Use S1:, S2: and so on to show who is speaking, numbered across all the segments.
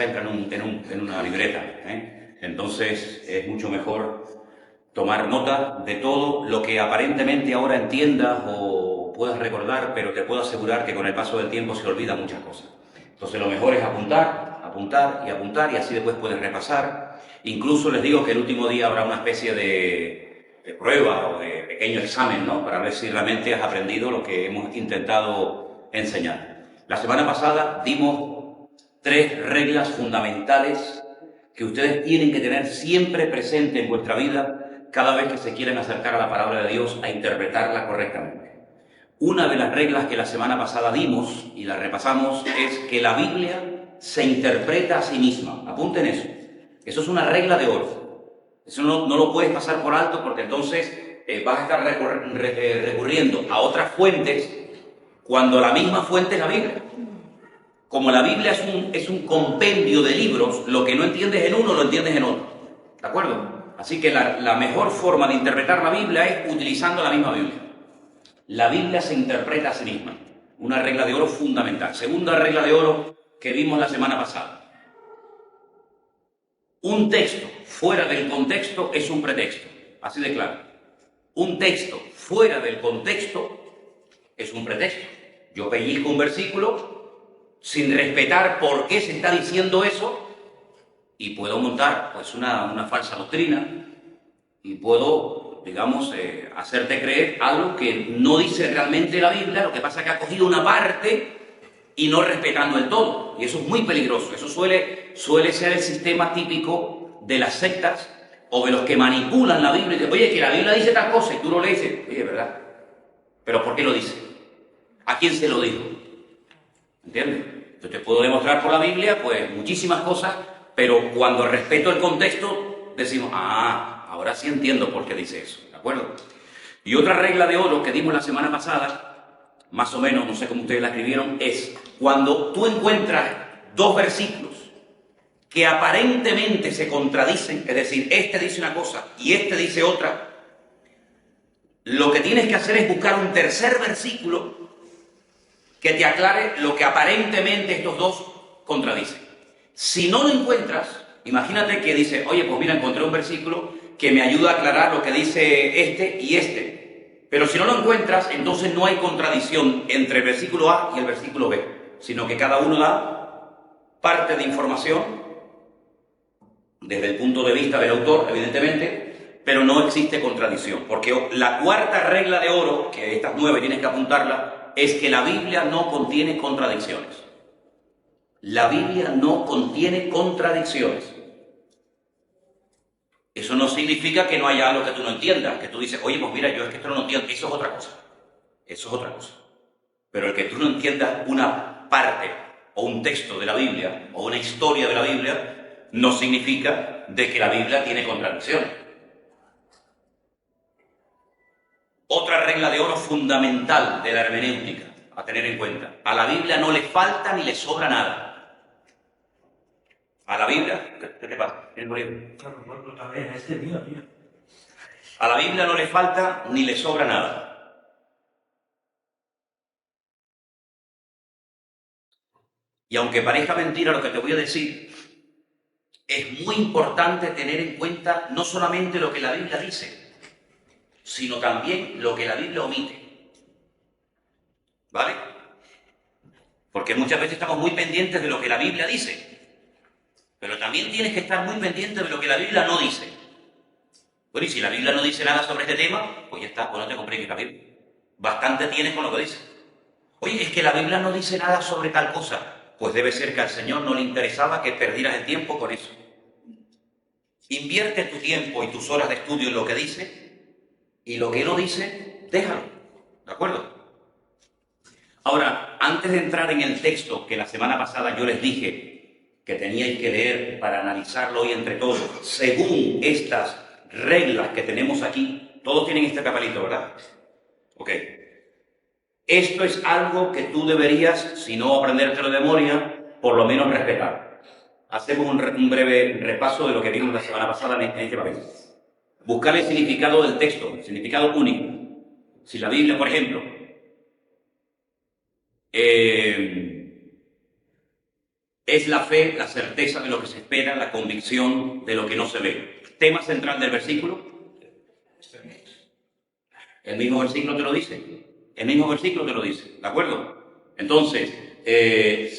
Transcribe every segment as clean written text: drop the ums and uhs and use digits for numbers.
S1: cabeza entra en una libreta, ¿eh? Entonces es mucho mejor tomar nota de todo lo que aparentemente ahora entiendas o puedas recordar, pero te puedo asegurar que con el paso del tiempo se olvidan muchas cosas. Entonces lo mejor es apuntar, apuntar y apuntar, y así después puedes repasar. Incluso les digo que el último día habrá una especie de prueba o de pequeño examen, ¿no?, para ver si realmente has aprendido lo que hemos intentado enseñar. La semana pasada dimos 3 reglas fundamentales que ustedes tienen que tener siempre presente en vuestra vida cada vez que se quieren acercar a la palabra de Dios a interpretarla correctamente. Una de las reglas que la semana pasada dimos y la repasamos es que la Biblia se interpreta a sí misma. Apunten eso. Eso es una regla de oro. Eso no lo puedes pasar por alto, porque entonces vas a estar recurriendo a otras fuentes cuando la misma fuente es la Biblia. Como la Biblia es un compendio de libros, lo que no entiendes en uno lo entiendes en otro. ¿De acuerdo? Así que la mejor forma de interpretar la Biblia es utilizando la misma Biblia. La Biblia se interpreta a sí misma. Una regla de oro fundamental. Segunda regla de oro que vimos la semana pasada. Un texto fuera del contexto es un pretexto. Así de claro. Un texto fuera del contexto es un pretexto. Yo pellizco un versículo sin respetar por qué se está diciendo eso y puedo montar pues una falsa doctrina y puedo, digamos, hacerte creer algo que no dice realmente la Biblia. Lo que pasa es que ha cogido una parte y no respetando el todo, y eso es muy peligroso. Eso suele ser el sistema típico de las sectas o de los que manipulan la Biblia y dicen, oye, que la Biblia dice tal cosa, y tú lo lees y dices, oye, ¿verdad? ¿Pero por qué lo dice? ¿A quién se lo dijo? ¿Entiendes? Yo te puedo demostrar por la Biblia, pues, muchísimas cosas, pero cuando respeto el contexto, decimos, ahora sí entiendo por qué dice eso, ¿de acuerdo? Y otra regla de oro que dimos la semana pasada, más o menos, no sé cómo ustedes la escribieron, es cuando tú encuentras 2 versículos que aparentemente se contradicen, es decir, este dice una cosa y este dice otra, lo que tienes que hacer es buscar un tercer versículo que te aclare lo que aparentemente estos 2 contradicen. Si no lo encuentras, imagínate que dice, oye, pues mira, encontré un versículo que me ayuda a aclarar lo que dice este y este. Pero si no lo encuentras, entonces no hay contradicción entre el versículo A y el versículo B, sino que cada uno da parte de información desde el punto de vista del autor, evidentemente, pero no existe contradicción. Porque la cuarta regla de oro, que estas 9 tienes que apuntarla, es que la Biblia no contiene contradicciones. La Biblia no contiene contradicciones. Eso no significa que no haya algo que tú no entiendas, que tú dices, oye, pues mira, yo es que esto no lo entiendo. Eso es otra cosa. Eso es otra cosa. Pero el que tú no entiendas una parte o un texto de la Biblia o una historia de la Biblia no significa de que la Biblia tiene contradicciones. Otra regla de oro fundamental de la hermenéutica a tener en cuenta. A la Biblia no le falta ni le sobra nada. A la Biblia, ¿qué te pasa? ¿Tienes un libro? A la Biblia no le falta ni le sobra nada. Y aunque parezca mentira lo que te voy a decir, es muy importante tener en cuenta no solamente lo que la Biblia dice, sino también lo que la Biblia omite. ¿Vale? Porque muchas veces estamos muy pendientes de lo que la Biblia dice, pero también tienes que estar muy pendiente de lo que la Biblia no dice. Bueno, y si la Biblia no dice nada sobre este tema, pues ya está, pues no te compliques la Biblia. Bastante tienes con lo que dice. Oye, es que la Biblia no dice nada sobre tal cosa. Pues debe ser que al Señor no le interesaba que perdieras el tiempo con eso. Invierte tu tiempo y tus horas de estudio en lo que dice, y lo que no dice, déjalo. ¿De acuerdo? Ahora, antes de entrar en el texto que la semana pasada yo les dije que teníais que leer para analizarlo hoy entre todos, según estas reglas que tenemos aquí, todos tienen este papelito, ¿verdad? Ok. Esto es algo que tú deberías, si no aprendértelo de memoria, por lo menos respetar. Hacemos un breve repaso de lo que vimos la semana pasada en este papel. Buscar el significado del texto, el significado único. Si la Biblia, por ejemplo, Es la fe, la certeza de lo que se espera, la convicción de lo que no se ve. Tema central del versículo. El mismo versículo te lo dice. El mismo versículo te lo dice. ¿De acuerdo? Entonces,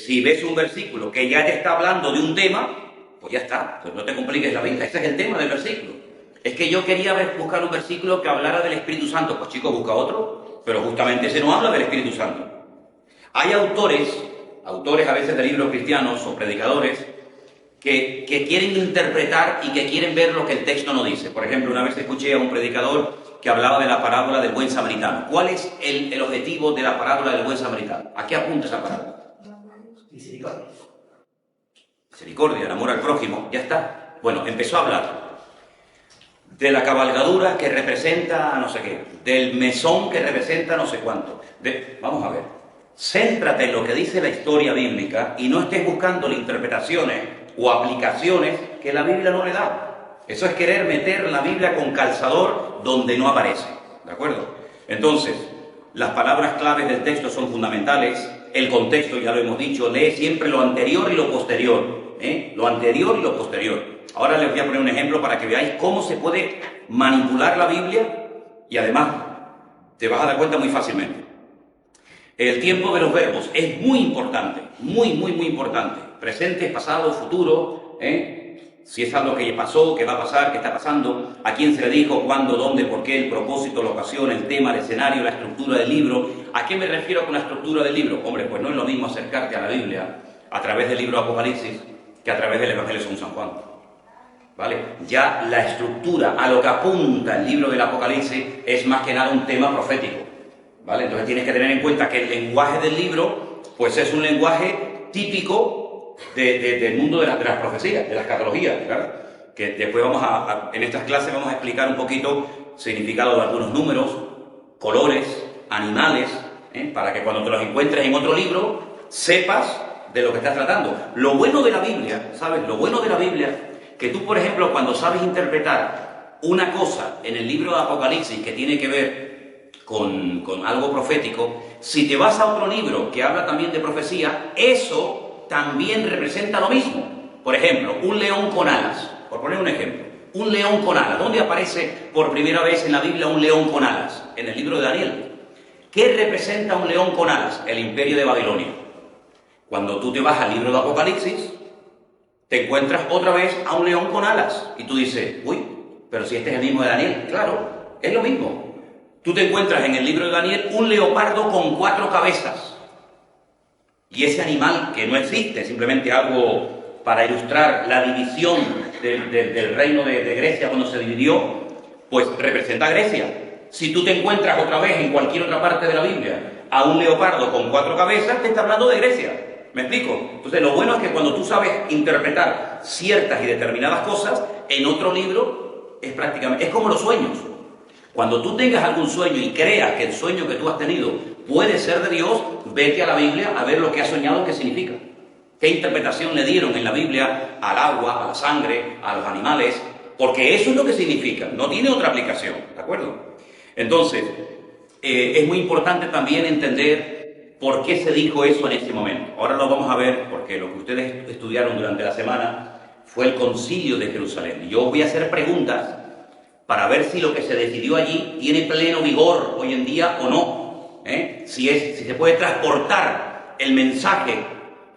S1: si ves un versículo que ya te está hablando de un tema, pues ya está. Pues no te compliques la vida. Ese es el tema del versículo. Es que yo quería buscar un versículo que hablara del Espíritu Santo. Pues chicos, busca otro. Pero justamente ese no habla del Espíritu Santo. Hay autores a veces de libros cristianos o predicadores, que quieren interpretar y que quieren ver lo que el texto no dice. Por ejemplo, una vez escuché a un predicador que hablaba de la parábola del buen samaritano. ¿Cuál es el objetivo de la parábola del buen samaritano? ¿A qué apunta esa parábola? Misericordia. Misericordia, el amor al prójimo, ya está. Bueno, empezó a hablar de la cabalgadura que representa no sé qué, del mesón que representa no sé cuánto. Vamos a ver, céntrate en lo que dice la historia bíblica y no estés buscando interpretaciones o aplicaciones que la Biblia no le da. Eso es querer meter la Biblia con calzador donde no aparece, ¿de acuerdo? Entonces, las palabras claves del texto son fundamentales. El contexto, ya lo hemos dicho, lee siempre lo anterior y lo posterior, lo anterior y lo posterior. Ahora les voy a poner un ejemplo para que veáis cómo se puede manipular la Biblia y además te vas a dar cuenta muy fácilmente. El tiempo de los verbos es muy importante, muy importante. Presente, pasado, futuro, si es algo que pasó, que va a pasar, que está pasando, a quién se le dijo, cuándo, dónde, por qué, el propósito, la ocasión, el tema, el escenario, la estructura del libro. ¿A qué me refiero con la estructura del libro? Hombre, pues no es lo mismo acercarte a la Biblia a través del libro de Apocalipsis que a través del Evangelio según San Juan. ¿Vale? Ya la estructura, a lo que apunta el libro del Apocalipsis, es más que nada un tema profético. ¿Vale? Entonces tienes que tener en cuenta que el lenguaje del libro, pues es un lenguaje típico del mundo de las profecías, de la escatología, ¿verdad? Que después en estas clases vamos a explicar un poquito significado de algunos números, colores, animales, para que cuando te los encuentres en otro libro, sepas de lo que estás tratando. Lo bueno de la Biblia, ¿sabes? Lo bueno de la Biblia, que tú, por ejemplo, cuando sabes interpretar una cosa en el libro de Apocalipsis que tiene que ver con algo profético, si te vas a otro libro que habla también de profecía, eso también representa lo mismo. Por ejemplo, un león con alas, por poner un ejemplo, un león con alas. ¿Dónde aparece por primera vez en la Biblia un león con alas? En el libro de Daniel. ¿Qué representa un león con alas? El imperio de Babilonia. Cuando tú te vas al libro de Apocalipsis, te encuentras otra vez a un león con alas. Y tú dices, uy, pero si este es el mismo de Daniel. Claro, es lo mismo. Tú te encuentras en el libro de Daniel un leopardo con 4 cabezas. Y ese animal que no existe, simplemente algo para ilustrar la división del reino de Grecia cuando se dividió, pues representa a Grecia. Si tú te encuentras otra vez en cualquier otra parte de la Biblia a un leopardo con 4 cabezas, te está hablando de Grecia. ¿Me explico? Entonces lo bueno es que cuando tú sabes interpretar ciertas y determinadas cosas, en otro libro es como los sueños. Cuando tú tengas algún sueño y creas que el sueño que tú has tenido puede ser de Dios, vete a la Biblia a ver lo que has soñado, qué significa. ¿Qué interpretación le dieron en la Biblia al agua, a la sangre, a los animales? Porque eso es lo que significa, no tiene otra aplicación, ¿de acuerdo? Entonces, es muy importante también entender por qué se dijo eso en este momento. Ahora lo vamos a ver, porque lo que ustedes estudiaron durante la semana fue el Concilio de Jerusalén. Y yo voy a hacer preguntas para ver si lo que se decidió allí tiene pleno vigor hoy en día o no. Si se puede transportar el mensaje,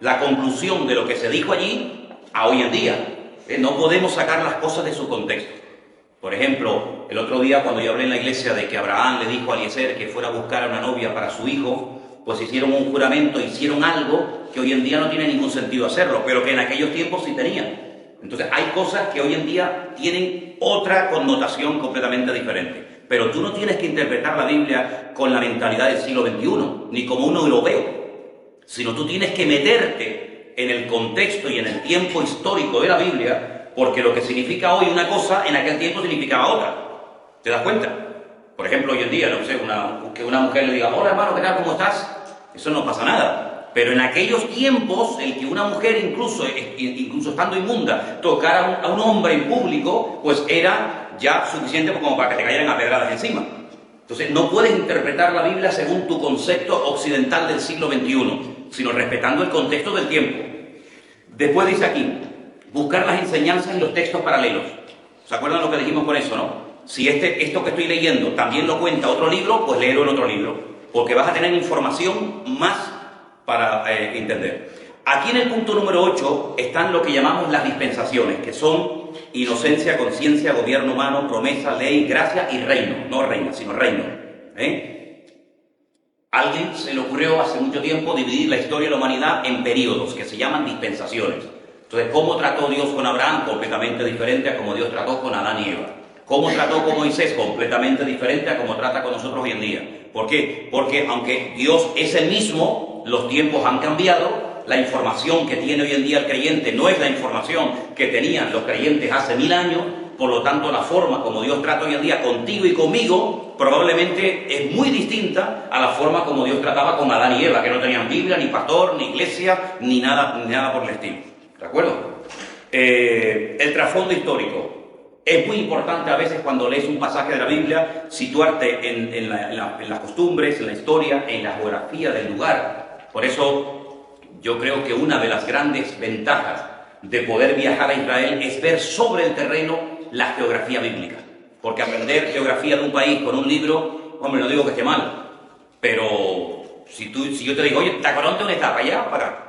S1: la conclusión de lo que se dijo allí a hoy en día. No podemos sacar las cosas de su contexto. Por ejemplo, el otro día cuando yo hablé en la iglesia de que Abraham le dijo a Eliezer que fuera a buscar a una novia para su hijo, pues hicieron un juramento, hicieron algo que hoy en día no tiene ningún sentido hacerlo, pero que en aquellos tiempos sí tenía. Entonces hay cosas que hoy en día tienen otra connotación completamente diferente. Pero tú no tienes que interpretar la Biblia con la mentalidad del siglo XXI, ni como un europeo, sino tú tienes que meterte en el contexto y en el tiempo histórico de la Biblia, porque lo que significa hoy una cosa, en aquel tiempo significaba otra. ¿Te das cuenta? Por ejemplo, hoy en día, no sé, que una mujer le diga, hola hermano, ¿qué tal? ¿Cómo estás? Eso no pasa nada. Pero en aquellos tiempos, el que una mujer, incluso estando inmunda, tocara a un hombre en público, pues era ya suficiente como para que te cayeran a pedradas encima. Entonces, no puedes interpretar la Biblia según tu concepto occidental del siglo XXI, sino respetando el contexto del tiempo. Después dice aquí, buscar las enseñanzas en los textos paralelos. ¿Se acuerdan lo que dijimos con eso, no? Si esto que estoy leyendo también lo cuenta otro libro, pues léelo en otro libro, porque vas a tener información más para entender. Aquí en el punto número 8 están lo que llamamos las dispensaciones, que son inocencia, conciencia, gobierno humano, promesa, ley, gracia y reino. No reina, sino reino. Alguien se le ocurrió hace mucho tiempo dividir la historia de la humanidad en periodos, que se llaman dispensaciones. Entonces, ¿cómo trató Dios con Abraham? Completamente diferente a como Dios trató con Adán y Eva. ¿Cómo trató con Moisés? Completamente diferente a como trata con nosotros hoy en día. ¿Por qué? Porque aunque Dios es el mismo, los tiempos han cambiado. La información que tiene hoy en día el creyente no es la información que tenían los creyentes hace 1000 años, por lo tanto la forma como Dios trata hoy en día contigo y conmigo probablemente es muy distinta a la forma como Dios trataba con Adán y Eva, que no tenían Biblia, ni pastor, ni iglesia, ni nada por el estilo. ¿De acuerdo? El trasfondo histórico. Es muy importante a veces cuando lees un pasaje de la Biblia situarte en las costumbres, en la historia, en la geografía del lugar. Por eso yo creo que una de las grandes ventajas de poder viajar a Israel es ver sobre el terreno la geografía bíblica. Porque aprender geografía de un país con un libro, hombre, no digo que esté mal, pero si yo te digo, oye, ¿Tacoronte dónde está? ¿Para allá o para acá?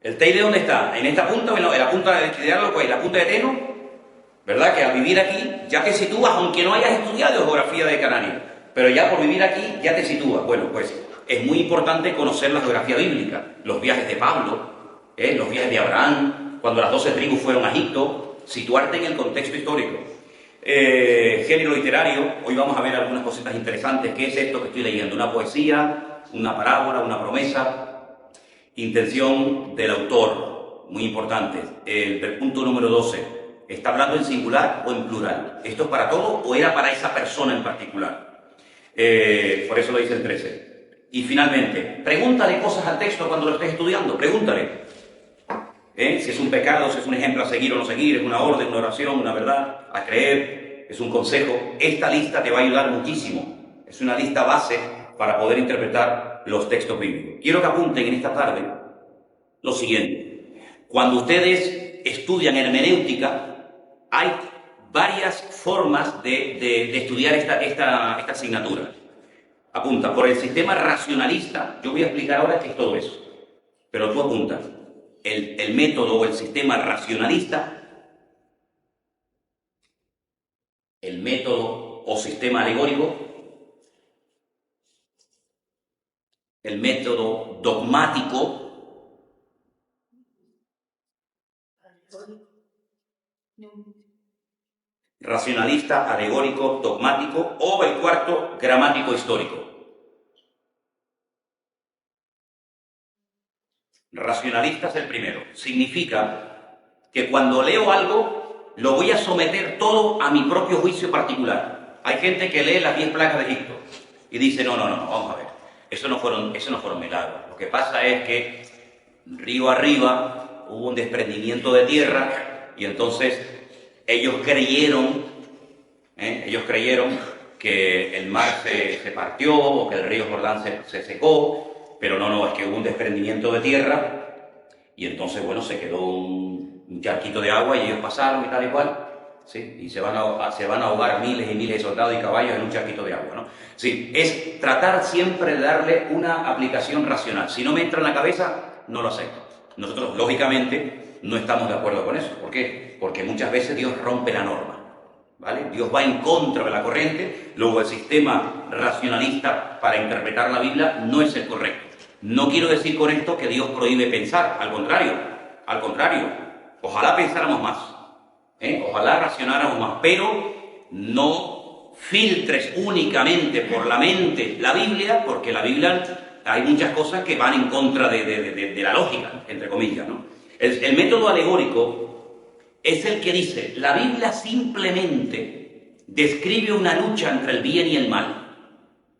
S1: ¿El Teide dónde está? ¿En esta punta o en la punta de algo, en la punta de Teno? ¿Verdad? Que al vivir aquí ya te sitúas, aunque no hayas estudiado geografía de Canarias, pero ya por vivir aquí ya te sitúas. Bueno, pues es muy importante conocer la geografía bíblica, los viajes de Pablo, los viajes de Abraham, cuando las 12 tribus fueron a Egipto, situarte en el contexto histórico. Género literario, hoy vamos a ver algunas cositas interesantes. ¿Qué es esto que estoy leyendo? ¿Una poesía, una parábola, una promesa? Intención del autor, muy importante. El punto número 12, ¿está hablando en singular o en plural? ¿Esto es para todo o era para esa persona en particular? Por eso lo dice el 13. Y finalmente, pregúntale cosas al texto cuando lo estés estudiando, pregúntale. Si es un pecado, si es un ejemplo a seguir o no seguir, es una orden, una oración, una verdad, a creer, es un consejo. Esta lista te va a ayudar muchísimo. Es una lista base para poder interpretar los textos bíblicos. Quiero que apunten en esta tarde lo siguiente. Cuando ustedes estudian hermenéutica, hay varias formas de estudiar esta asignatura. Apunta, por el sistema racionalista, yo voy a explicar ahora qué es todo eso, pero tú apunta, el método o el sistema racionalista, el método o sistema alegórico, el método dogmático, racionalista, alegórico, dogmático, o el cuarto, gramático histórico. Racionalista es el primero. Significa que cuando leo algo, lo voy a someter todo a mi propio juicio particular. Hay gente que lee las 10 plagas de Egipto y dice, no, vamos a ver, eso no fueron milagros. Lo que pasa es que río arriba hubo un desprendimiento de tierra y entonces ellos creyeron que el mar se partió o que el río Jordán se secó. Pero no, es que hubo un desprendimiento de tierra y entonces, bueno, se quedó un charquito de agua y ellos pasaron y tal y cual, ¿sí? Y se van a ahogar miles y miles de soldados y caballos en un charquito de agua, ¿no? Sí, es tratar siempre de darle una aplicación racional. Si no me entra en la cabeza, no lo acepto. Nosotros, lógicamente, no estamos de acuerdo con eso. ¿Por qué? Porque muchas veces Dios rompe la norma. ¿Vale? Dios va en contra de la corriente, luego el sistema racionalista para interpretar la Biblia no es el correcto. No quiero decir con esto que Dios prohíbe pensar, al contrario, ojalá pensáramos más, ojalá racionáramos más, pero no filtres únicamente por la mente la Biblia, porque la Biblia hay muchas cosas que van en contra de la lógica, entre comillas, ¿no? El método alegórico es el que dice, la Biblia simplemente describe una lucha entre el bien y el mal,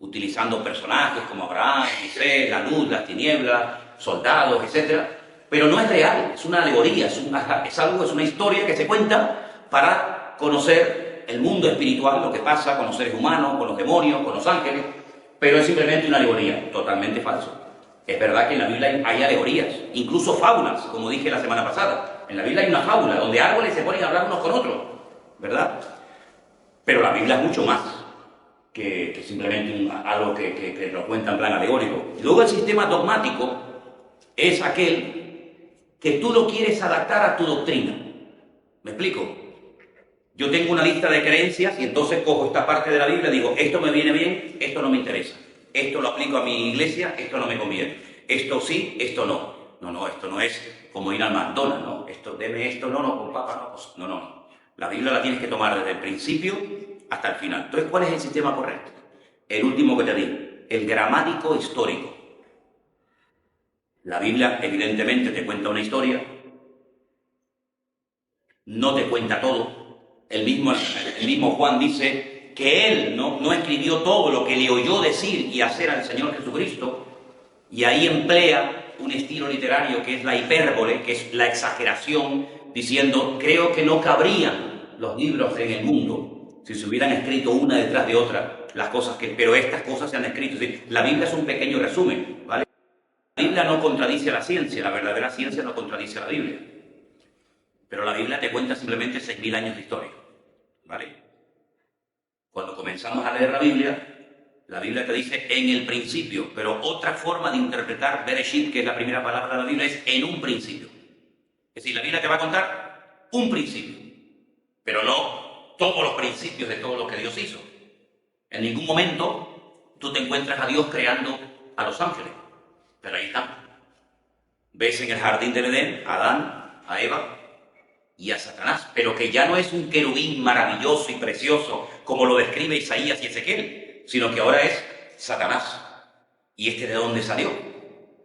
S1: utilizando personajes como Abraham, Moisés, la luz, las tinieblas, soldados, etc. Pero no es real, es una alegoría, es una historia que se cuenta para conocer el mundo espiritual, lo que pasa con los seres humanos, con los demonios, con los ángeles, pero es simplemente una alegoría, totalmente falso. Es verdad que en la Biblia hay alegorías, incluso fábulas, como dije la semana pasada. En la Biblia hay una fábula donde árboles se ponen a hablar unos con otros, ¿verdad? Pero la Biblia es mucho más que simplemente algo que lo cuenta en plan alegórico. Y luego el sistema dogmático es aquel que tú lo quieres adaptar a tu doctrina. ¿Me explico? Yo tengo una lista de creencias y entonces cojo esta parte de la Biblia y digo, esto me viene bien, esto no me interesa. Esto lo aplico a mi iglesia, esto no me conviene. Esto sí, esto no. No, esto no es como ir al McDonald's, ¿no? Esto, deme esto, no, con papa, no. Pues, no. La Biblia la tienes que tomar desde el principio hasta el final. Entonces, ¿cuál es el sistema correcto? El último que te digo, el gramático histórico. La Biblia, evidentemente, te cuenta una historia, no te cuenta todo. El mismo Juan dice que él no escribió todo lo que le oyó decir y hacer al Señor Jesucristo, y ahí emplea un estilo literario que es la hipérbole, que es la exageración, diciendo, creo que no cabrían los libros en el mundo si se hubieran escrito una detrás de otra las cosas pero estas cosas se han escrito. Es decir, la Biblia es un pequeño resumen, ¿vale? La Biblia no contradice a la ciencia, la verdadera ciencia no contradice a la Biblia. Pero la Biblia te cuenta simplemente 6.000 años de historia, ¿vale? Cuando comenzamos a leer la Biblia te dice en el principio, pero otra forma de interpretar Bereshit, que es la primera palabra de la Biblia, es en un principio. Es decir, la Biblia te va a contar un principio, pero no todos los principios de todo lo que Dios hizo. En ningún momento tú te encuentras a Dios creando a los ángeles, pero ahí están. Ves en el jardín del Edén a Adán, a Eva y a Satanás, pero que ya no es un querubín maravilloso y precioso como lo describe Isaías y Ezequiel, sino que ahora es Satanás. ¿Y este de dónde salió?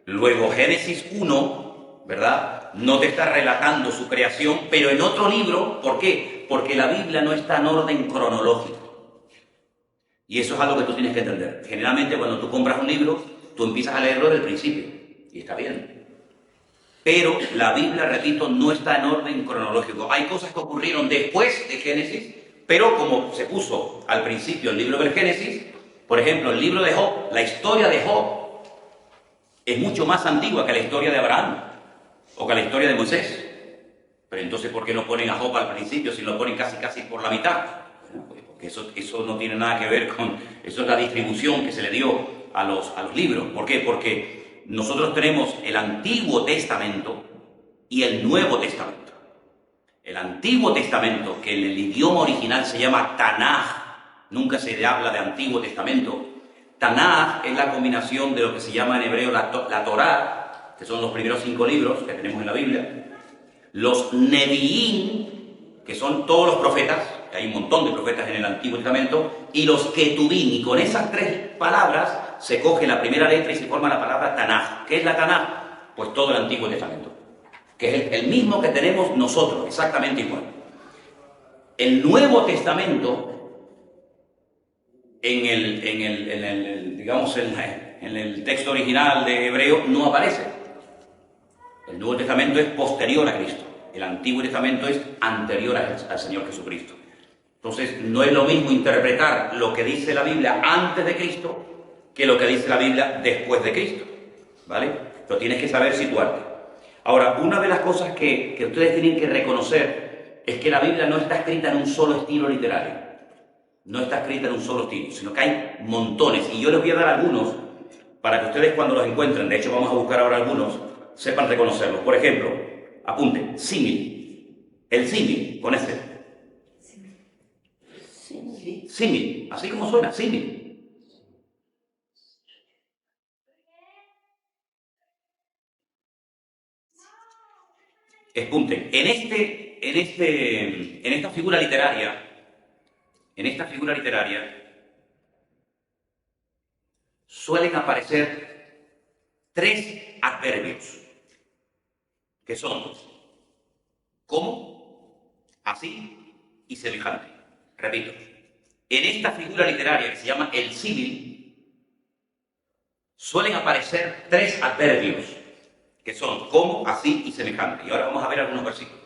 S1: Luego Génesis 1, ¿verdad? No te está relatando su creación, pero en otro libro. ¿Por qué? Porque la Biblia no está en orden cronológico. Y eso es algo que tú tienes que entender. Generalmente cuando tú compras un libro, tú empiezas a leerlo desde el principio, y está bien. Pero la Biblia, repito, no está en orden cronológico. Hay cosas que ocurrieron después de Génesis, pero como se puso al principio el libro del Génesis, por ejemplo, el libro de Job, la historia de Job es mucho más antigua que la historia de Abraham o que la historia de Moisés. Pero entonces, ¿por qué no ponen a Job al principio si lo ponen casi por la mitad? Bueno, pues porque eso no tiene nada que ver con... Eso es la distribución que se le dio a los libros. ¿Por qué? Porque nosotros tenemos el Antiguo Testamento y el Nuevo Testamento. El Antiguo Testamento, que en el idioma original se llama Tanaj, nunca se habla de Antiguo Testamento. Tanaj es la combinación de lo que se llama en hebreo la Torá, que son los primeros 5 libros que tenemos en la Biblia, los Neviín, que son todos los profetas, que hay un montón de profetas en el Antiguo Testamento, y los Ketubín, y con esas 3 palabras se coge la primera letra y se forma la palabra Tanaj. ¿Qué es la Tanaj? Pues todo el Antiguo Testamento, que es el mismo que tenemos nosotros, exactamente igual. El Nuevo Testamento, en el texto original de hebreo, no aparece. El Nuevo Testamento es posterior a Cristo. El Antiguo Testamento es anterior al Señor Jesucristo. Entonces, no es lo mismo interpretar lo que dice la Biblia antes de Cristo que lo que dice la Biblia después de Cristo, ¿vale? Pero tienes que saber situarte. Ahora, una de las cosas que ustedes tienen que reconocer es que la Biblia no está escrita en un solo estilo literario. No está escrita en un solo estilo, sino que hay montones. Y yo les voy a dar algunos para que ustedes cuando los encuentren, de hecho vamos a buscar ahora algunos, sepan reconocerlos. Por ejemplo, apunten, símil. El símil, con este. Símil, así como suena, símil. Apunten, en esta figura literaria, suelen aparecer 3 adverbios, que son como, así y semejante. Repito, en esta figura literaria que se llama el símil, suelen aparecer 3 adverbios, que son como, así y semejante. Y ahora vamos a ver algunos versículos.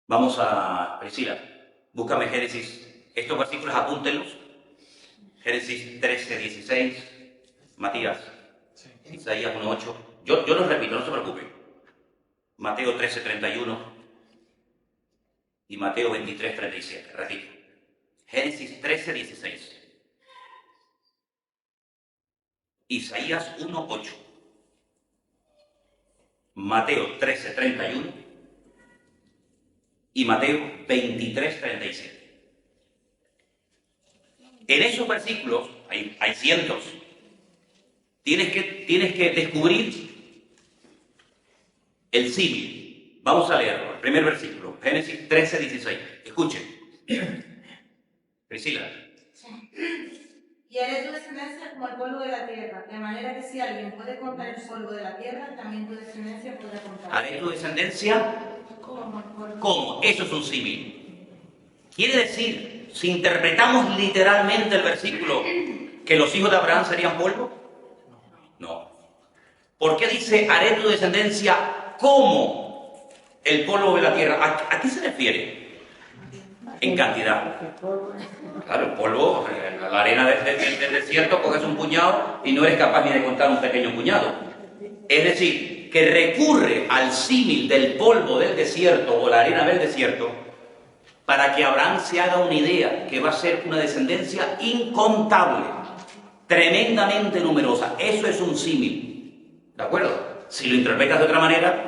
S1: Vamos a Priscila, búscame Génesis. Estos versículos apúntenlos. Génesis 13, 16, Matías,
S2: Sí.
S1: Isaías 1, 8. Yo lo repito, no se preocupen. Mateo 13, 31 y Mateo 23, 37. Repito. Génesis 13, 16. Isaías 1, 8. Mateo 13, 31 y Mateo 23, 37. En esos versículos, hay cientos, tienes que descubrir el símil. Vamos a leerlo, el primer versículo, Génesis 13, 16. Escuchen. Priscila.
S3: Y haré tu descendencia como el polvo de la tierra, de manera que si alguien puede contar el polvo de la tierra, también tu descendencia podrá contar.
S1: Haré tu descendencia
S3: Como el polvo.
S1: como. Eso es un símil. Quiere decir, si interpretamos literalmente el versículo, que los hijos de Abraham serían polvo. No. ¿Por qué dice haré tu descendencia como el polvo de la tierra? ¿A qué se refiere? En cantidad. Claro, el polvo, la arena del desierto, coges un puñado y no eres capaz ni de contar un pequeño puñado. Es decir, que recurre al símil del polvo del desierto o la arena del desierto para que Abraham se haga una idea que va a ser una descendencia incontable, tremendamente numerosa. Eso es un símil. ¿De acuerdo? Si lo interpretas de otra manera,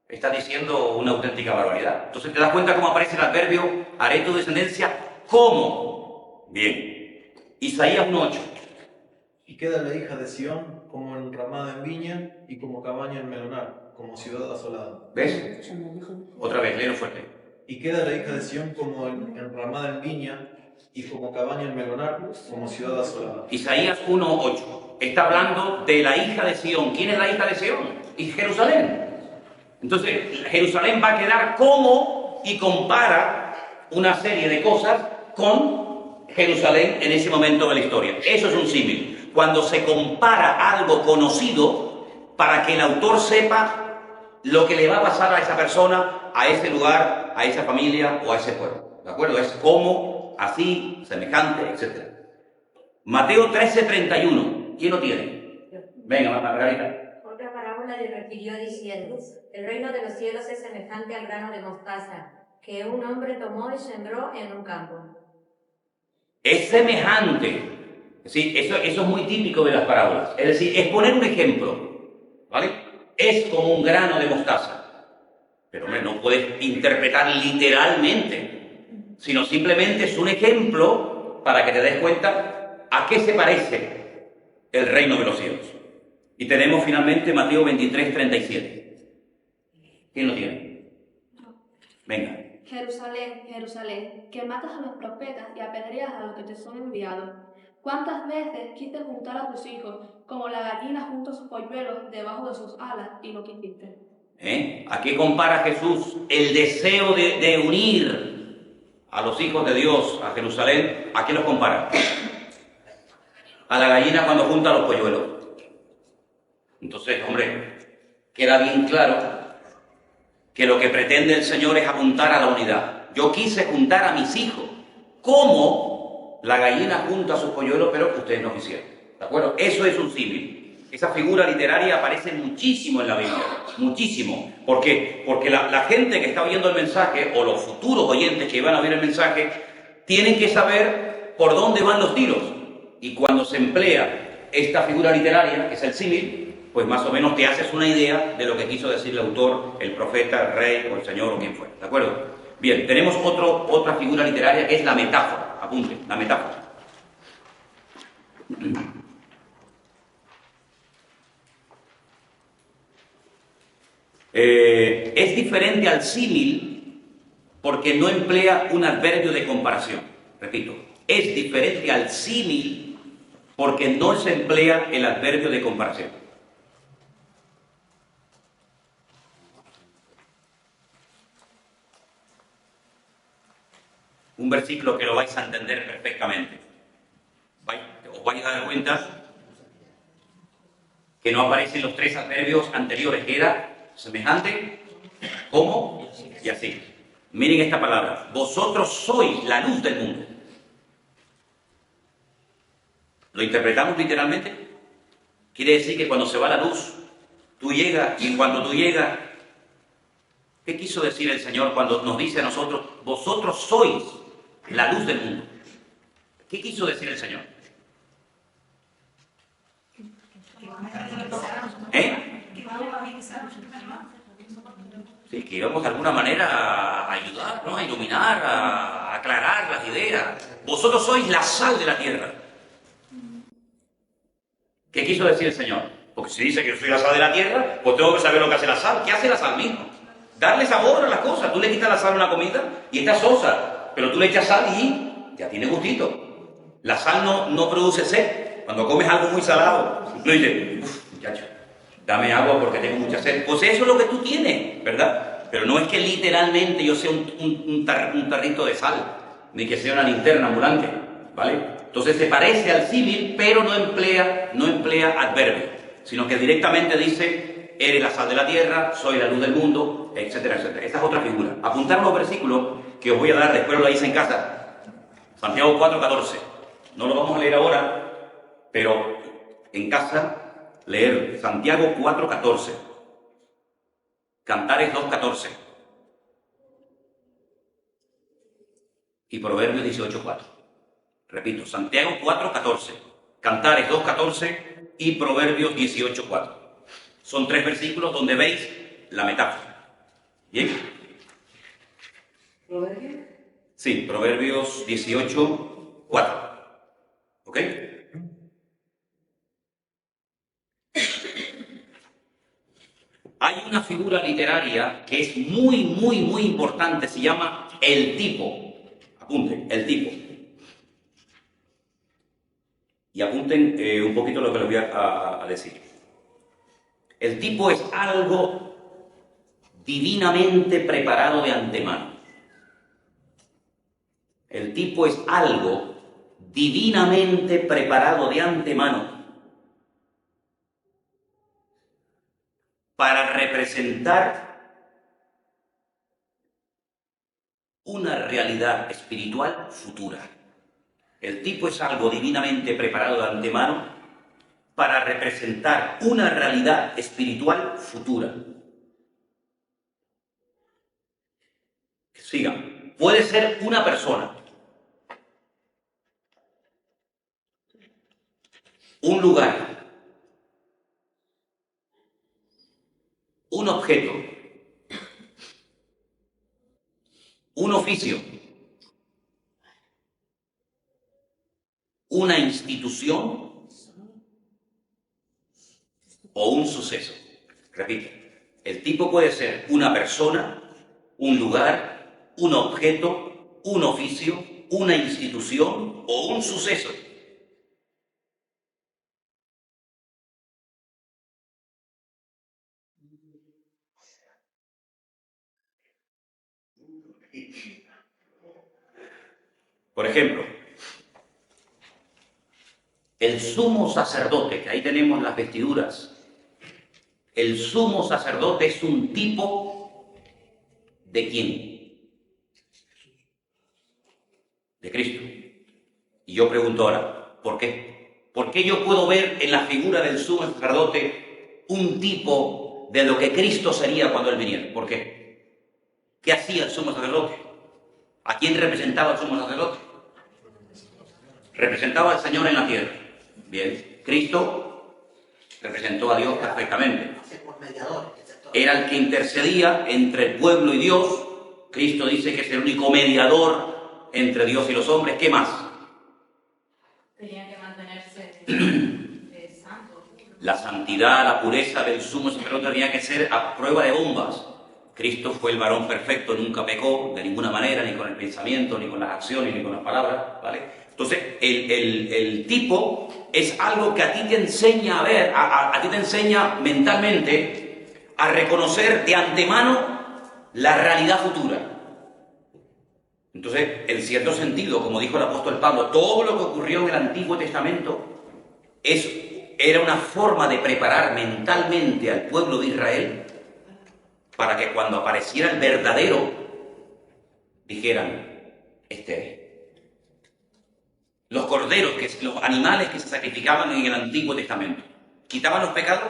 S1: estás diciendo una auténtica barbaridad. Entonces te das cuenta cómo aparece el adverbio haré tu descendencia como. Bien. Isaías 1:8.
S2: Y queda la hija de Sión como enramada en viña y como cabaña en melonar, como ciudad asolada.
S1: ¿Ves? Otra vez, léelo fuerte.
S2: Y queda la hija de Sión como enramada en viña y como cabaña en melonar, como ciudad asolada.
S1: Isaías 1:8. Está hablando de la hija de Sión. ¿Quién es la hija de Sión? Y Jerusalén. Entonces, Jerusalén va a quedar como y compara una serie de cosas con Jerusalén en ese momento de la historia. Eso es un símil. Cuando se compara algo conocido para que el autor sepa lo que le va a pasar a esa persona, a ese lugar, a esa familia o a ese pueblo. ¿De acuerdo? Es como, así, semejante, etc. Mateo 13:31. ¿Quién lo tiene? Venga, Margarita.
S4: Otra parábola le refirió diciendo: el reino de los cielos es semejante al grano de mostaza, que un hombre tomó y sembró en un campo.
S1: Es semejante. Sí, eso es muy típico de las parábolas. Es decir, es poner un ejemplo, ¿vale? Es como un grano de mostaza. Pero hombre, no puedes interpretar literalmente, sino simplemente es un ejemplo para que te des cuenta a qué se parece el reino de los cielos. Y tenemos finalmente Mateo 23:37. ¿Quién lo tiene? Venga.
S5: Jerusalén, Jerusalén, que matas a los profetas y apedreas a los que te son enviados. ¿Cuántas veces quise juntar a tus hijos, como la gallina junta sus polluelos debajo de sus alas, y no quisiste?
S1: ¿A qué compara Jesús el deseo de unir a los hijos de Dios a Jerusalén? ¿A qué los compara? A la gallina cuando junta los polluelos. Entonces, hombre, queda bien claro que lo que pretende el Señor es apuntar a la unidad. Yo quise juntar a mis hijos como la gallina junta a sus polluelos, pero ustedes no quisieron. ¿De acuerdo? Eso es un símil. Esa figura literaria aparece muchísimo en la Biblia. Muchísimo. ¿Por qué? Porque la gente que está oyendo el mensaje, o los futuros oyentes que van a oír el mensaje, tienen que saber por dónde van los tiros. Y cuando se emplea esta figura literaria, que es el símil, pues más o menos te haces una idea de lo que quiso decir el autor, el profeta, el rey o el señor o quien fuera. ¿De acuerdo? Bien, tenemos otra figura literaria que es la metáfora. Apunte, la metáfora. Es diferente al símil porque no emplea un adverbio de comparación. Repito, es diferente al símil porque no se emplea el adverbio de comparación. Un versículo que lo vais a entender perfectamente. Os vais a dar cuenta que no aparecen los tres adverbios anteriores, que era semejante, como y así. Miren esta palabra. Vosotros sois la luz del mundo. ¿Lo interpretamos literalmente? Quiere decir que cuando se va la luz, tú llegas, y en cuanto tú llegas, ¿qué quiso decir el Señor cuando nos dice a nosotros, vosotros sois la luz del mundo? ¿Qué quiso decir el Señor? ¿Eh? Sí, que íbamos de alguna manera a ayudar, ¿no? A iluminar, a aclarar las ideas. Vosotros sois la sal de la tierra. ¿Qué quiso decir el Señor? Porque si dice que yo soy la sal de la tierra, pues tengo que saber lo que hace la sal. ¿Qué hace la sal mismo? Darle sabor a las cosas. Tú le quitas la sal a una comida y está sosa, pero tú le echas sal y ya tiene gustito. La sal no produce sed. Cuando comes algo muy salado, no dices, uff, muchacho, dame agua porque tengo mucha sed. Pues eso es lo que tú tienes, ¿verdad? Pero no es que literalmente yo sea un tarrito de sal, ni que sea una linterna ambulante, ¿vale? Entonces se parece al símil, pero no emplea adverbio, sino que directamente dice, eres la sal de la tierra, soy la luz del mundo, etcétera, etcétera. Esta es otra figura. Apuntar los versículos que os voy a dar, después lo hice en casa. Santiago 4:14. No lo vamos a leer ahora, pero en casa leer Santiago 4:14. Cantares 2:14. Y Proverbios 18:4. Repito, Santiago 4:14, Cantares 2:14 y Proverbios 18:4. Son 3 versículos donde veis la metáfora. ¿Bien?
S4: ¿Proverbios?
S1: Sí, Proverbios 18:4. ¿Ok? Hay una figura literaria que es muy, muy, muy importante, se llama el tipo. Apunten, el tipo. Y apunten un poquito lo que les voy a decir. El tipo es algo divinamente preparado de antemano. El tipo es algo divinamente preparado de antemano para representar una realidad espiritual futura. El tipo es algo divinamente preparado de antemano para representar una realidad espiritual futura. Sigan. Puede ser una persona, un lugar, un objeto, un oficio, una institución o un suceso. Repito, el tipo puede ser una persona, un lugar, un objeto, un oficio, una institución o un suceso. Por ejemplo, el sumo sacerdote, que ahí tenemos las vestiduras. El sumo sacerdote es un tipo ¿de quién? De Cristo. Y yo pregunto ahora, ¿por qué? ¿Por qué yo puedo ver en la figura del sumo sacerdote un tipo de lo que Cristo sería cuando Él viniera? ¿Por qué? ¿Qué hacía el sumo sacerdote? ¿A quién representaba el sumo sacerdote? Representaba al Señor en la tierra. Bien, Cristo representó a Dios perfectamente. Era el que intercedía entre el pueblo y Dios. Cristo dice que es el único mediador entre Dios y los hombres. ¿Qué más?
S3: Tenía que mantenerse santo.
S1: La santidad, la pureza del sumo sacerdote tenía que ser a prueba de bombas. Cristo fue el varón perfecto, nunca pecó de ninguna manera, ni con el pensamiento, ni con las acciones, ni con las palabras, ¿vale? Entonces, el tipo es algo que a ti te enseña a ver, a ti te enseña mentalmente a reconocer de antemano la realidad futura. Entonces, en cierto sentido, como dijo el apóstol Pablo, todo lo que ocurrió en el Antiguo Testamento era una forma de preparar mentalmente al pueblo de Israel para que cuando apareciera el verdadero, dijeran, este es. Los corderos, los animales que se sacrificaban en el Antiguo Testamento, ¿quitaban los pecados?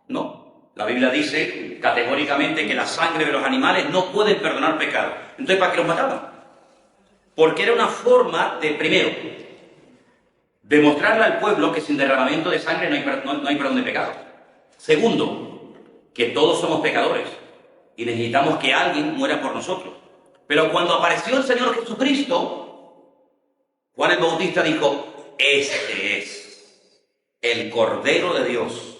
S1: No. La Biblia dice categóricamente que la sangre de los animales no puede perdonar pecados. Entonces, ¿para qué los mataban? Porque era una forma de, primero, demostrarle al pueblo que sin derramamiento de sangre no hay perdón de pecados. Segundo, que todos somos pecadores y necesitamos que alguien muera por nosotros. Pero cuando apareció el Señor Jesucristo, Juan el Bautista dijo: este es el Cordero de Dios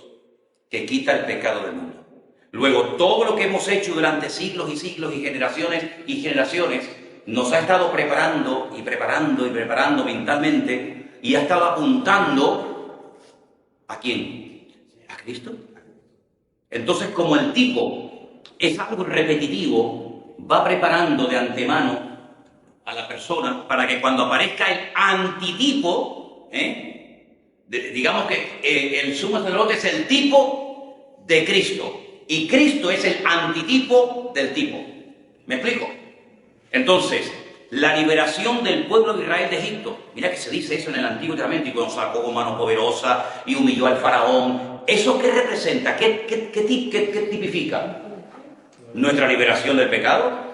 S1: que quita el pecado del mundo. Luego, todo lo que hemos hecho durante siglos y siglos y generaciones nos ha estado preparando y preparando y preparando mentalmente y ha estado apuntando ¿a quién? ¿A Cristo? Entonces, como el tipo es algo repetitivo, va preparando de antemano a la persona para que cuando aparezca el antitipo, digamos que el sumo sacerdote es el tipo de Cristo y Cristo es el antitipo del tipo. ¿Me explico? Entonces, la liberación del pueblo de Israel de Egipto, mira que se dice eso en el Antiguo Testamento, y cuando sacó con mano poderosa y humilló al faraón. ¿Eso qué representa? ¿Qué tipifica? Nuestra liberación del pecado.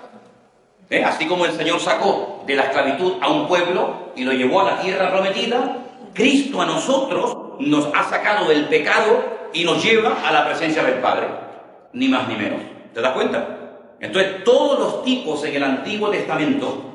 S1: Así como el Señor sacó de la esclavitud a un pueblo y lo llevó a la tierra prometida, Cristo a nosotros nos ha sacado del pecado y nos lleva a la presencia del Padre. Ni más ni menos. ¿Te das cuenta? Entonces, todos los tipos en el Antiguo Testamento,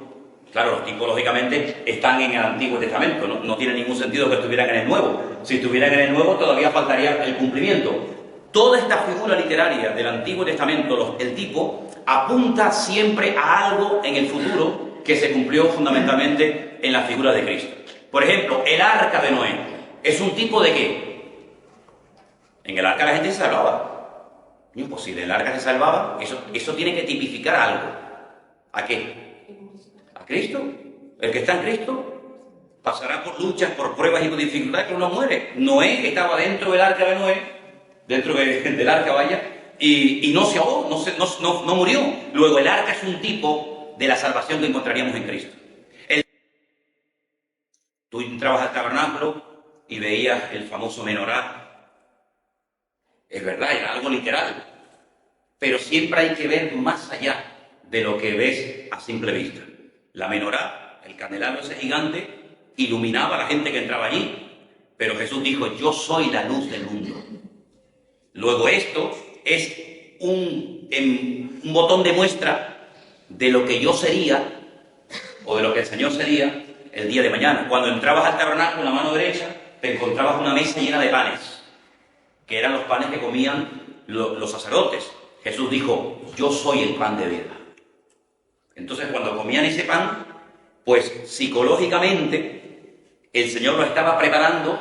S1: claro, los tipos lógicamente están en el Antiguo Testamento, no tiene ningún sentido que estuvieran en el Nuevo. Si estuvieran en el Nuevo todavía faltaría el cumplimiento. Toda esta figura literaria del Antiguo Testamento, el tipo, apunta siempre a algo en el futuro que se cumplió fundamentalmente en la figura de Cristo. Por ejemplo, el arca de Noé es un tipo de ¿qué? En el arca la gente se salvaba. Imposible, el arca se salvaba. Eso tiene que tipificar algo. ¿A qué? ¿A Cristo? El que está en Cristo pasará por luchas, por pruebas y por dificultades, pero no muere. Noé estaba dentro del arca de Noé, dentro del arca, vaya, y no se ahogó, no murió. Luego, el arca es un tipo de la salvación que encontraríamos en Cristo. Tú entrabas al tabernáculo y veías el famoso menorá. Es verdad, era algo literal, pero siempre hay que ver más allá de lo que ves a simple vista. La menorá, el candelabro ese gigante, iluminaba a la gente que entraba allí, pero Jesús dijo: yo soy la luz del mundo. Luego esto es un botón de muestra de lo que yo sería, o de lo que el Señor sería el día de mañana. Cuando entrabas al tabernáculo, en la mano derecha, te encontrabas una mesa llena de panes, que eran los panes que comían los sacerdotes. Jesús dijo: yo soy el pan de vida. Entonces, cuando comían ese pan, pues psicológicamente el Señor lo estaba preparando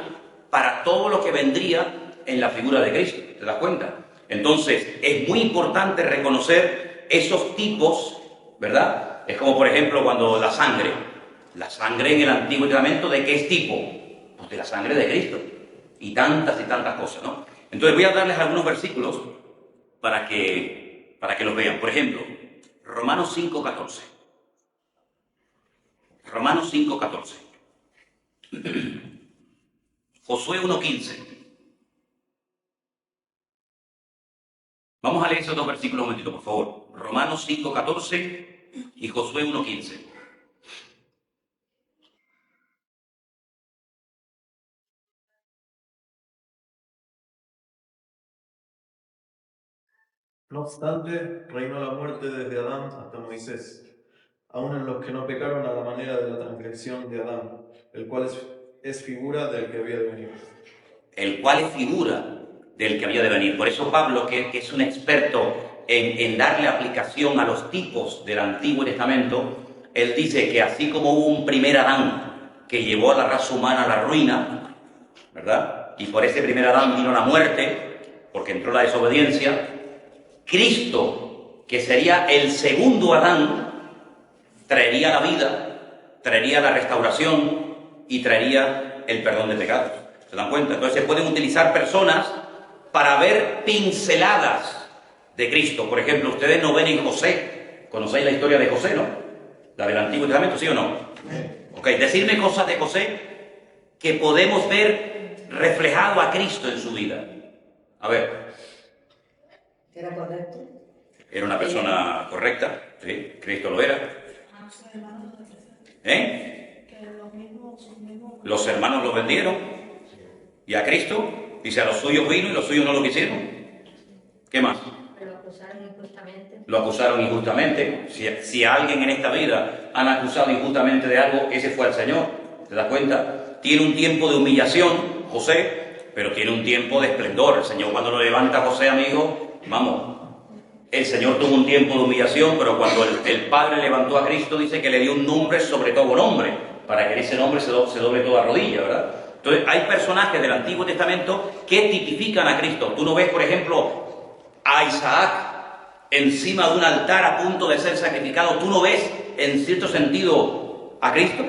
S1: para todo lo que vendría en la figura de Cristo. ¿Te das cuenta? Entonces, es muy importante reconocer esos tipos, ¿verdad? Es como, por ejemplo, cuando la sangre en el Antiguo Testamento, ¿de qué es tipo? Pues de la sangre de Cristo. Y tantas cosas, ¿no? Entonces voy a darles algunos versículos para que los vean. Por ejemplo, Romanos 5:14. Romanos 5:14. Josué 1:15. Vamos a leer esos dos versículos un momentito, por favor. Romanos 5:14 y Josué 1:15.
S2: No obstante, reinó la muerte desde Adán hasta Moisés, aun en los que no pecaron a la manera de la transgresión de Adán, el cual es figura del que había de venir.
S1: El cual es figura del que había de venir. Por eso Pablo, que es un experto en darle aplicación a los tipos del Antiguo Testamento, él dice que así como hubo un primer Adán que llevó a la raza humana a la ruina, ¿verdad? Y por ese primer Adán vino la muerte, porque entró la desobediencia. Cristo, que sería el segundo Adán, traería la vida, traería la restauración y traería el perdón de pecados. ¿Se dan cuenta? Entonces se pueden utilizar personas para ver pinceladas de Cristo. Por ejemplo, ustedes no ven en José. ¿Conocéis la historia de José, no? La del Antiguo Testamento, ¿sí o no? Ok, decirme cosas de José que podemos ver reflejado a Cristo en su vida. A ver.
S4: ¿Era correcto?
S1: Era una persona correcta, sí, Cristo lo era. ¿Eh? Los hermanos lo vendieron. Y a Cristo, dice, a los suyos vino y los suyos no lo quisieron. ¿Qué más?
S4: Lo acusaron injustamente.
S1: Lo acusaron injustamente. Si a alguien en esta vida han acusado injustamente de algo, ese fue el Señor. ¿Te das cuenta? Tiene un tiempo de humillación, José, pero tiene un tiempo de esplendor. El Señor cuando lo levanta a José, amigo, vamos. El Señor tuvo un tiempo de humillación, pero cuando el Padre levantó a Cristo, dice que le dio un nombre sobre todo nombre, para que en ese nombre se doble toda rodilla, ¿verdad? Entonces, hay personajes del Antiguo Testamento que tipifican a Cristo. Tú no ves, por ejemplo, a Isaac encima de un altar a punto de ser sacrificado. Tú no ves, en cierto sentido, a Cristo.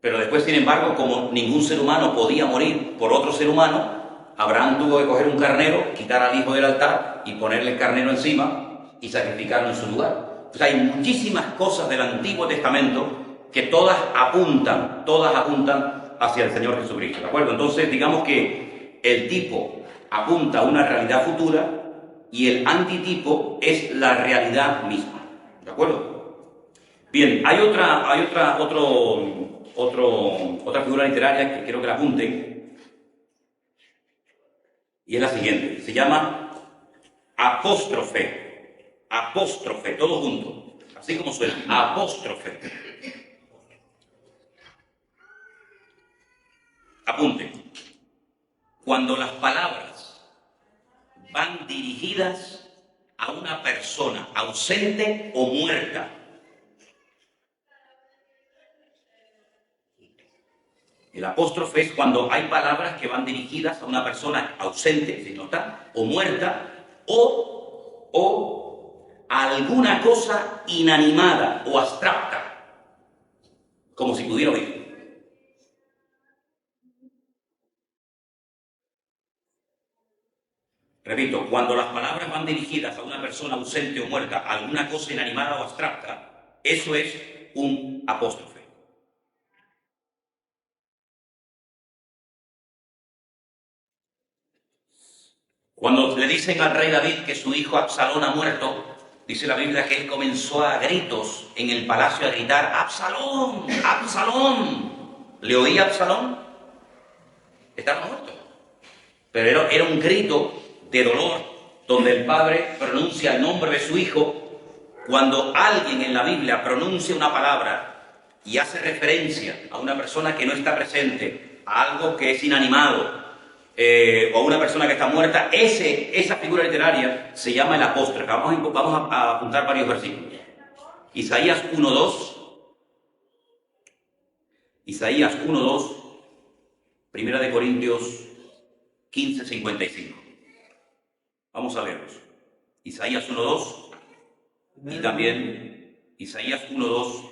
S1: Pero después, sin embargo, como ningún ser humano podía morir por otro ser humano, Abraham tuvo que coger un carnero, quitar al hijo del altar y ponerle el carnero encima y sacrificarlo en su lugar. O sea, hay muchísimas cosas del Antiguo Testamento que todas apuntan hacia el Señor Jesucristo, ¿de acuerdo? Entonces, digamos que el tipo apunta a una realidad futura y el antitipo es la realidad misma, ¿de acuerdo? Bien, hay otra figura literaria que quiero que la apunten, y es la siguiente, se llama apóstrofe, todo junto, así como suena, apóstrofe. Apunte, cuando las palabras van dirigidas a una persona ausente o muerta, el apóstrofe es cuando hay palabras que van dirigidas a una persona ausente, si no está, o muerta, o a alguna cosa inanimada o abstracta, como si pudiera oír. Repito, cuando las palabras van dirigidas a una persona ausente o muerta, a alguna cosa inanimada o abstracta, eso es un apóstrofe. Cuando le dicen al rey David que su hijo Absalón ha muerto, dice la Biblia que él comenzó a gritos en el palacio a gritar, ¡Absalón! ¡Absalón! ¿Le oía Absalón? Estaba muerto. Pero era un grito de dolor, donde el padre pronuncia el nombre de su hijo. Cuando alguien en la Biblia pronuncia una palabra y hace referencia a una persona que no está presente, a algo que es inanimado, o a una persona que está muerta, esa figura literaria se llama el apóstrofe. Vamos a apuntar varios versículos. Isaías 1:2, Isaías 1:2, Primera de Corintios 15:55. Vamos a verlos. Isaías 1:2 y también Isaías 1:2,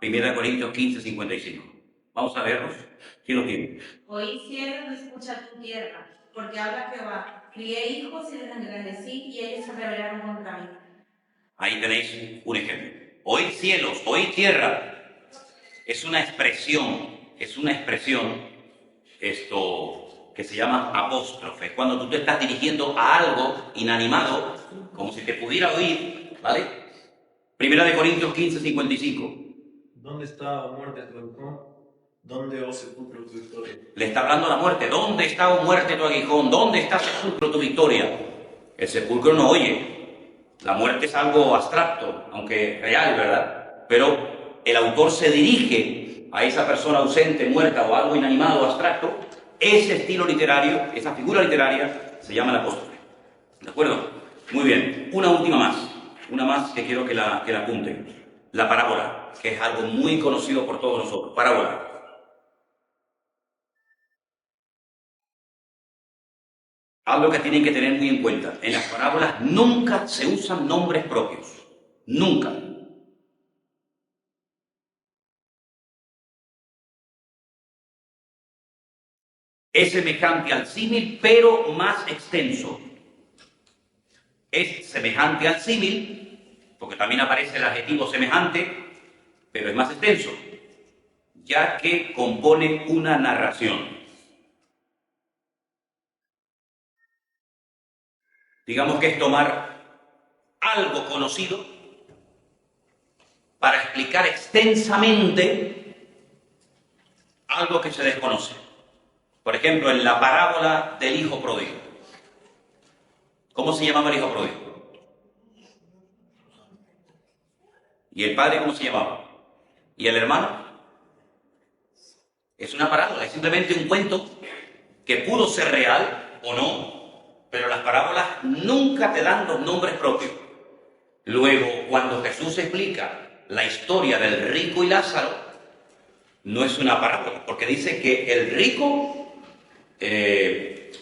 S1: Primera de Corintios 15:55. Vamos a verlos. ¿Quién lo tiene?
S3: Oí cielos, escucha tu tierra, porque habla Jehová. Crié hijos y les engrandecí, y ellos se rebelaron contra mí.
S1: Ahí tenéis un ejemplo. Oíd cielos, oíd tierra. Es una expresión que se llama apóstrofe. Cuando tú te estás dirigiendo a algo inanimado, como si te pudiera oír, ¿vale? Primera de Corintios 15:55.
S2: ¿Dónde está, o muerte, tu aguijón? ¿Dónde, oh sepulcro, tu victoria?
S1: Le está hablando a la muerte. ¿Dónde está, oh muerte, tu aguijón? ¿Dónde está, sepulcro, tu victoria? El sepulcro no oye. La muerte es algo abstracto, aunque real, ¿verdad? Pero el autor se dirige a esa persona ausente, muerta o algo inanimado o abstracto. Ese estilo literario, esa figura literaria, se llama el apóstrofe. ¿De acuerdo? Muy bien. Una última más que quiero que la apunten. La parábola, que es algo muy conocido por todos nosotros. Parábola. Algo que tienen que tener muy en cuenta. En las parábolas nunca se usan nombres propios. Nunca. Es semejante al símil, pero más extenso. Es semejante al símil, porque también aparece el adjetivo semejante, pero es más extenso, ya que compone una narración. Digamos que es tomar algo conocido para explicar extensamente algo que se desconoce. Por ejemplo, en la parábola del hijo pródigo. ¿Cómo se llamaba el hijo pródigo? ¿Y el padre cómo se llamaba? ¿Y el hermano? Es una parábola, es simplemente un cuento que pudo ser real o no, pero las parábolas nunca te dan los nombres propios. Luego, cuando Jesús explica la historia del rico y Lázaro, no es una parábola, porque dice que el rico,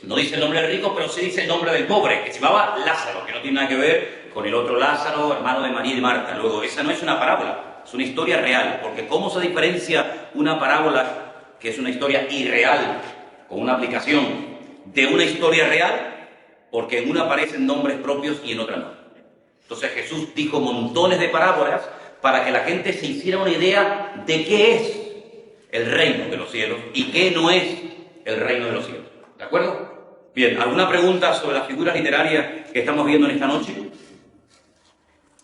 S1: no dice el nombre del rico, pero sí dice el nombre del pobre, que se llamaba Lázaro, que no tiene nada que ver con el otro Lázaro, hermano de María y Marta. Luego, esa no es una parábola, es una historia real, porque ¿cómo se diferencia una parábola, que es una historia irreal, con una aplicación, de una historia real? Porque en una aparecen nombres propios y en otra no. Entonces Jesús dijo montones de parábolas para que la gente se hiciera una idea de qué es el reino de los cielos y qué no es el reino de los cielos. ¿De acuerdo? Bien, ¿alguna pregunta sobre las figuras literarias que estamos viendo en esta noche?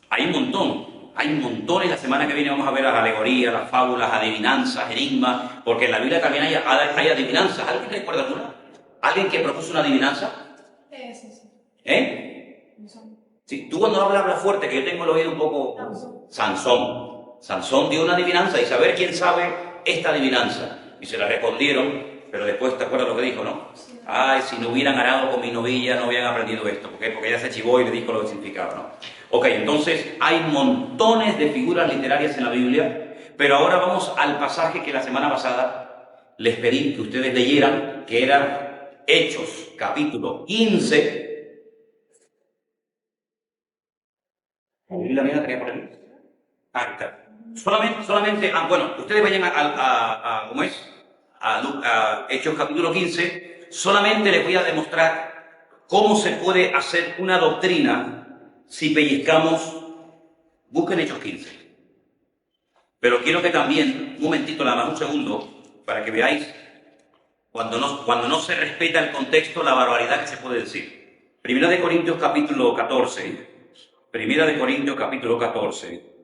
S1: Hay un montón. Hay montones. La semana que viene vamos a ver las alegorías, las fábulas, adivinanzas, enigmas, porque en la Biblia también hay adivinanzas. ¿Alguien recuerda alguna? ¿Alguien que propuso una adivinanza?
S5: Sí.
S1: ¿Eh? Sí, tú cuando hablas fuerte, que yo tengo el oído un poco... Sansón. Sansón dio una adivinanza y saber quién sabe esta adivinanza. Y se la respondieron, pero después te acuerdas lo que dijo, ¿no? Ay, si no hubieran arado con mi novilla, no hubieran aprendido esto. ¿Por qué? Porque ella se chivó y le dijo lo que significaba, ¿no? Ok, entonces hay montones de figuras literarias en la Biblia, pero ahora vamos al pasaje que la semana pasada les pedí que ustedes leyeran, que era Hechos, capítulo 15. ¿La mía la tenía por ahí? Ah, está. Solamente, bueno, ustedes vayan ¿cómo es? A Hechos capítulo 15, solamente les voy a demostrar cómo se puede hacer una doctrina si pellizcamos, busquen Hechos 15. Pero quiero que también, un momentito, nada más un segundo, para que veáis, cuando no se respeta el contexto, la barbaridad que se puede decir. Primera de Corintios capítulo 14. Primera de Corintios capítulo 14.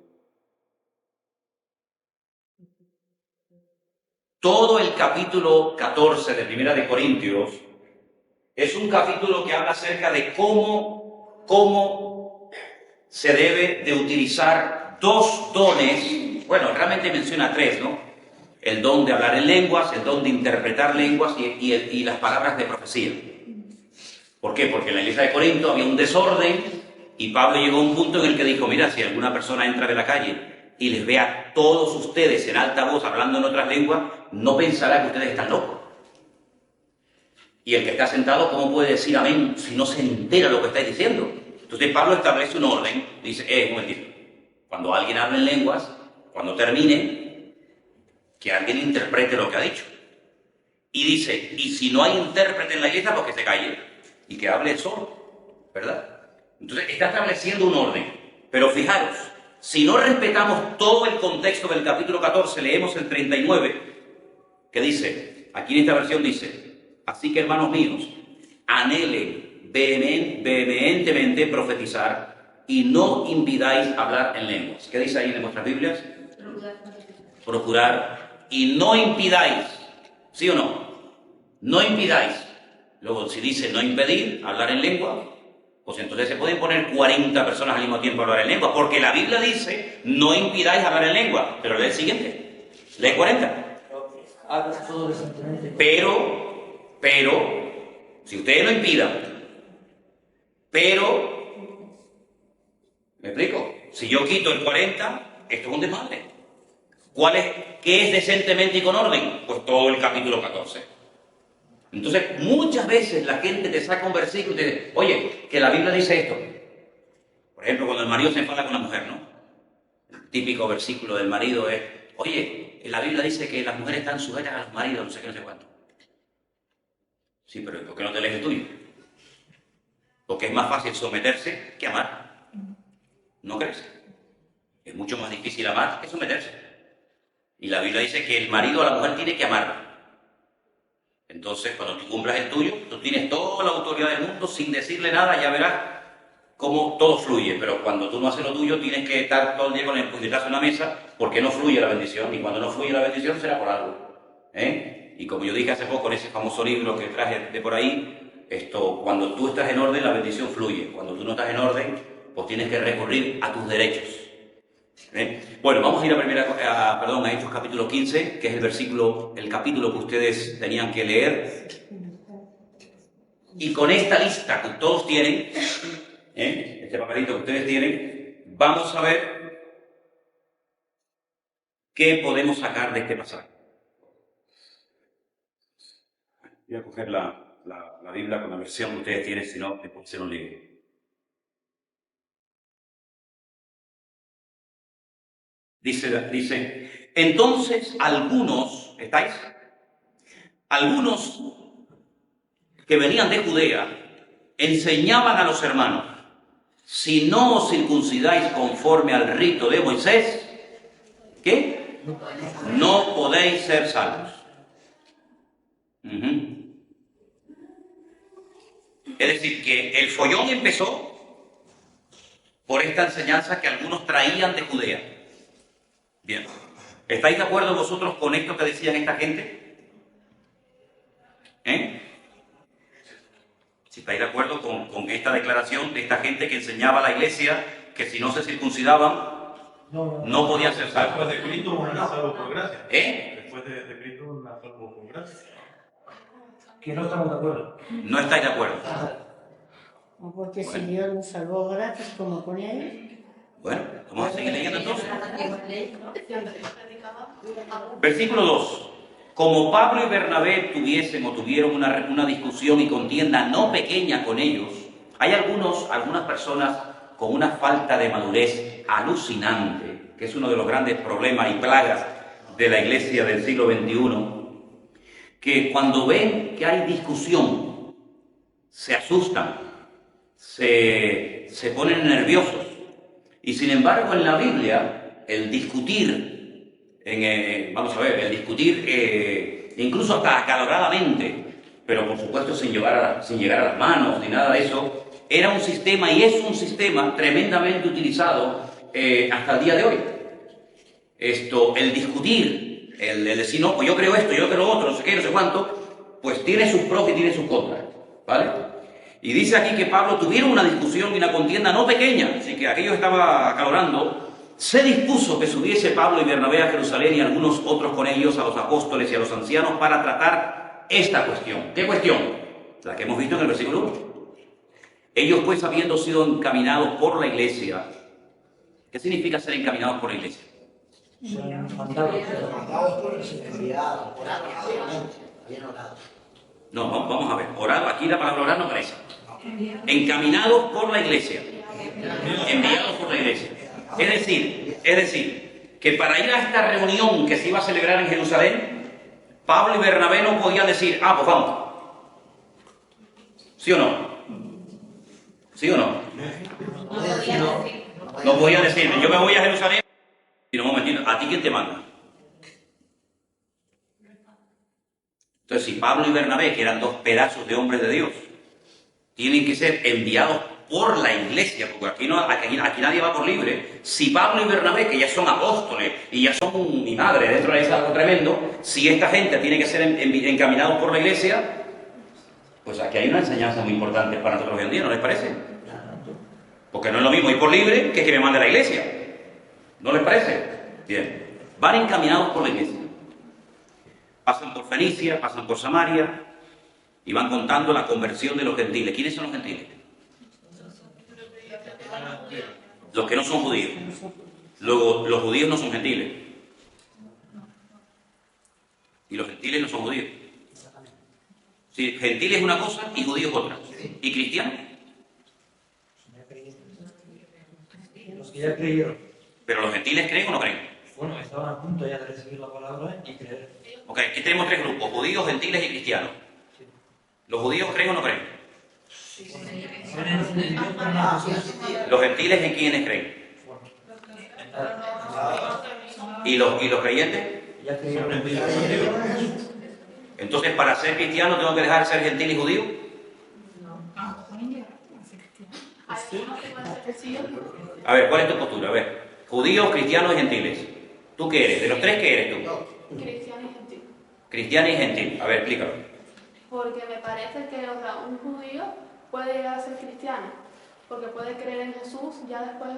S1: Todo el capítulo 14 de Primera de Corintios es un capítulo que habla acerca de cómo se debe de utilizar dos dones. Bueno, realmente menciona tres, ¿no? El don de hablar en lenguas, el don de interpretar lenguas y las palabras de profecía. ¿Por qué? Porque en la iglesia de Corinto había un desorden. Y Pablo llegó a un punto en el que dijo, mira, si alguna persona entra de la calle y les ve a todos ustedes en alta voz hablando en otras lenguas, no pensará que ustedes están locos. Y el que está sentado, ¿cómo puede decir amén si no se entera lo que estáis diciendo? Entonces Pablo establece un orden, dice, un momentito, cuando alguien habla en lenguas, cuando termine, que alguien interprete lo que ha dicho. Y dice, y si no hay intérprete en la iglesia, pues que se calle y que hable solo, ¿verdad? Entonces está estableciendo un orden, pero fijaros, si no respetamos todo el contexto del capítulo 14, leemos el 39, que dice, aquí en esta versión dice, así que hermanos míos, anhelen vehementemente profetizar y no impidáis hablar en lenguas. ¿Qué dice ahí en vuestras Biblias? Procurar y no impidáis, ¿sí o no? No impidáis. Luego si dice no impedir hablar en lengua, pues entonces se pueden poner 40 personas al mismo tiempo a hablar en lengua, porque la Biblia dice, no impidáis hablar en lengua, pero lee el siguiente, lee 40. Pero, si ustedes no impidan, ¿me explico? Si yo quito el 40, esto es un desmadre. ¿Qué es decentemente y con orden? Pues todo el capítulo 14. Entonces, muchas veces la gente te saca un versículo y te dice, oye, que la Biblia dice esto. Por ejemplo, cuando el marido se enfada con la mujer, ¿no? El típico versículo del marido es, oye, la Biblia dice que las mujeres están sujetas a los maridos, no sé qué, no sé cuánto. Sí, pero ¿por qué no te lees el tuyo? Porque es más fácil someterse que amar. ¿No crees? Es mucho más difícil amar que someterse. Y la Biblia dice que el marido a la mujer tiene que amarla. Entonces, cuando tú cumplas el tuyo, tú tienes toda la autoridad del mundo sin decirle nada, ya verás cómo todo fluye. Pero cuando tú no haces lo tuyo, tienes que estar todo el día con el puñetazo en la mesa porque no fluye la bendición. Y cuando no fluye la bendición será por algo. Y como yo dije hace poco en ese famoso libro que traje de por ahí, cuando tú estás en orden, la bendición fluye. Cuando tú no estás en orden, pues tienes que recurrir a tus derechos. Bueno, vamos a ir a Hechos capítulo 15, que es el capítulo que ustedes tenían que leer. Y con esta lista que todos tienen, este papelito que ustedes tienen, vamos a ver qué podemos sacar de este pasaje. Voy a coger la Biblia con la versión que ustedes tienen, si no, después se los leo. Dice, entonces algunos, ¿estáis? Algunos que venían de Judea enseñaban a los hermanos, si no os circuncidáis conforme al rito de Moisés, ¿qué? No podéis ser salvos. Es decir, que el follón empezó por esta enseñanza que algunos traían de Judea. Bien, ¿estáis de acuerdo vosotros con esto que decían esta gente? Si estáis de acuerdo con esta declaración de esta gente que enseñaba a la iglesia que si no se circuncidaban no podían ser salvos.
S2: Después de Cristo uno era salvo por gracia.
S1: Después
S2: de Cristo uno era salvo por gracia.
S6: Que no estamos de acuerdo.
S1: No estáis de acuerdo.
S7: Porque si Dios nos salvó gratis, como pone ahí.
S1: Bueno, vamos a seguir leyendo entonces. Versículo 2. Como Pablo y Bernabé tuvieron una discusión y contienda no pequeña con ellos, hay algunas personas con una falta de madurez alucinante, que es uno de los grandes problemas y plagas de la iglesia del siglo XXI, que cuando ven que hay discusión, se asustan, se ponen nerviosos. Y sin embargo, en la Biblia, el discutir, incluso hasta acaloradamente, pero por supuesto sin llegar a las manos ni nada de eso, era un sistema y es un sistema tremendamente utilizado hasta el día de hoy. El discutir, el decir, no, pues yo creo esto, yo creo lo otro, no sé qué, no sé cuánto, pues tiene sus pros y tiene sus contras, ¿vale? Y dice aquí que Pablo tuvieron una discusión y una contienda no pequeña, así que aquello estaba acalorando. Se dispuso que subiese Pablo y Bernabé a Jerusalén y algunos otros con ellos a los apóstoles y a los ancianos para tratar esta cuestión. ¿Qué cuestión? La que hemos visto en el versículo 1. Ellos pues habiendo sido encaminados por la iglesia. ¿Qué significa ser encaminados por la iglesia? No, vamos a ver. Orado, aquí la palabra orar no aparece. Encaminados por la iglesia. Enviados por la iglesia. Es decir, que para ir a esta reunión que se iba a celebrar en Jerusalén, Pablo y Bernabé no podían decir, pues vamos. ¿Sí o no? ¿Sí o no? No podían decir, yo me voy a Jerusalén. Y no, un momentito, ¿a ti quién te manda? Entonces, si Pablo y Bernabé, que eran dos pedazos de hombres de Dios, tienen que ser enviados por la iglesia, porque aquí nadie va por libre. Si Pablo y Bernabé, que ya son apóstoles y ya son mi madre, dentro de eso algo tremendo, si esta gente tiene que ser encaminados por la iglesia, pues aquí hay una enseñanza muy importante para nosotros hoy en día, ¿no les parece? Porque no es lo mismo ir por libre que me mande la iglesia. ¿No les parece? Bien. Van encaminados por la iglesia. Pasan por Fenicia, pasan por Samaria y van contando la conversión de los gentiles. ¿Quiénes son los gentiles? Los que no son judíos. Luego, los judíos no son gentiles. Y los gentiles no son judíos. Sí, gentiles es una cosa y judíos otra. ¿Y cristianos?
S6: Los que ya creyeron.
S1: ¿Pero los gentiles creen o no creen?
S6: Bueno, estaban a punto ya de recibir la palabra y creer.
S1: Ok, aquí tenemos tres grupos, judíos, gentiles y cristianos. ¿Los judíos creen o no creen? ¿Los gentiles en quiénes creen? ¿Y los creyentes?
S6: ya creyeron
S2: Son
S6: en
S2: gentiles.
S1: Entonces, para ser cristiano, ¿tengo que dejar de ser gentil y judío? A ver, ¿cuál es tu postura? A ver, judíos, cristianos y gentiles. ¿Tú qué eres? ¿De los tres qué eres tú?
S5: Cristiano y gentil.
S1: Cristiano y gentil. A ver, explícalo.
S5: Porque me parece que, o sea, un judío puede llegar a ser cristiano, porque puede creer en Jesús ya después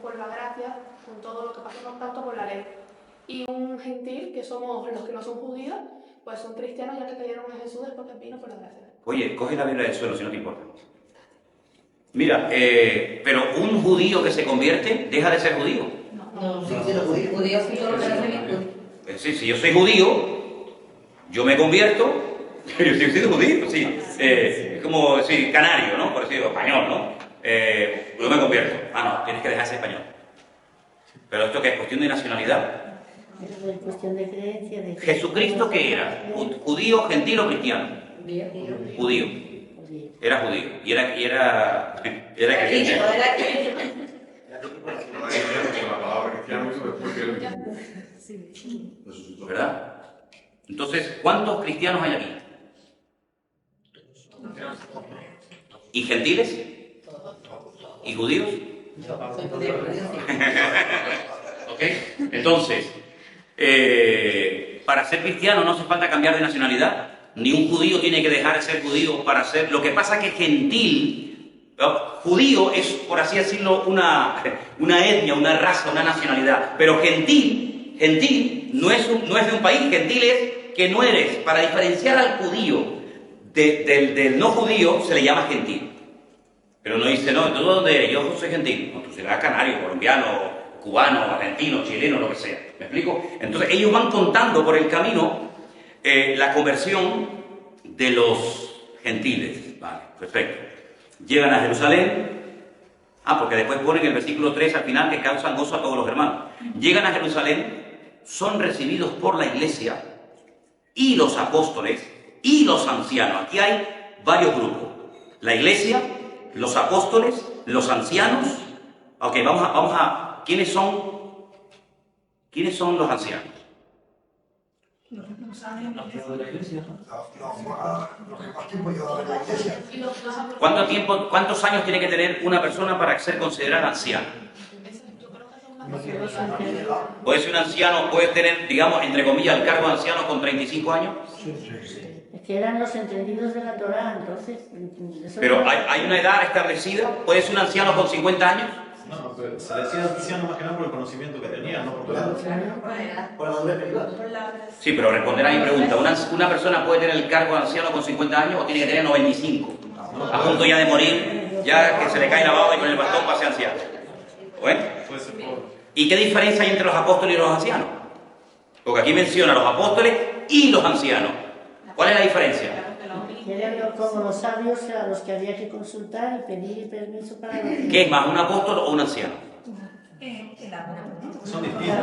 S5: por la gracia, con todo lo que pasa con tanto por la ley. Y un gentil, que somos los que no son judíos, pues son cristianos ya que creyeron en Jesús después que vino por la gracia.
S1: Oye, coge la Biblia del suelo si no te importa. Mira, pero un judío que se convierte deja de ser judío.
S3: No, sí, los judíos sí solo se hacen
S1: Sí, si yo soy judío, yo me convierto, yo estoy siendo judío, sí. Es como decir canario, ¿no? Por decirlo, español, ¿no? Yo me convierto. Ah, no, tienes que dejar ese español. Pero esto que es cuestión de nacionalidad.
S7: Es cuestión de creencia. De
S1: ¿Jesucristo qué era? ¿Judío, gentil o cristiano? Judío. Era judío. Y era creyente.
S8: La palabra cristiano hizo después que él resucitó.
S1: ¿Verdad? Entonces, ¿cuántos cristianos hay aquí? ¿Y gentiles? ¿Y judíos? ¿Ok? Entonces, para ser cristiano no hace falta cambiar de nacionalidad. Ni un judío tiene que dejar de ser judío para ser... Lo que pasa es que gentil, judío es, por así decirlo, una etnia, una raza, una nacionalidad. Pero gentil no es de un país. Gentil es que no eres. Para diferenciar al judío del no judío se le llama gentil. Pero no dice, no, ¿tú dónde eres? Yo soy gentil. No, tú serás canario, colombiano, cubano, argentino, chileno, lo que sea. ¿Me explico? Entonces ellos van contando por el camino la conversión de los gentiles. Vale, perfecto. Llegan a Jerusalén. Porque después ponen el versículo 3 al final que causan gozo a todos los hermanos. Llegan a Jerusalén, son recibidos por la iglesia y los apóstoles y los ancianos. Aquí hay varios grupos. La iglesia, los apóstoles, los ancianos. Ok, vamos a ¿quiénes son los ancianos?
S6: Los de la iglesia, ¿no?
S8: Lo que más tiempo llevaba en la iglesia.
S1: ¿Cuántos años tiene que tener una persona para ser considerada anciana? ¿Puede ser un anciano, puede tener, digamos, entre comillas, el cargo de anciano con 35 años?
S7: Es que eran los entendidos de la Torá, entonces...
S1: Pero ¿hay una edad establecida? ¿Puede ser un anciano con 50 años?
S2: No, pero se decía anciano más que nada por el conocimiento que tenía, no por la edad.
S8: Por la universidad.
S1: Sí, pero responder a mi pregunta. ¿Una persona puede tener el cargo de anciano con 50 años o tiene que tener 95? A punto ya de morir, ya que se le cae la baba y con el bastón pase anciano. Bueno.
S2: Puede ser por...
S1: ¿Y qué diferencia hay entre los apóstoles y los ancianos? Porque aquí menciona a los apóstoles y los ancianos. ¿Cuál es la diferencia?
S7: Eran como los sabios a los que había que consultar y pedir permiso para...
S1: ¿Qué es más, un apóstol o un anciano?
S2: Son distintos.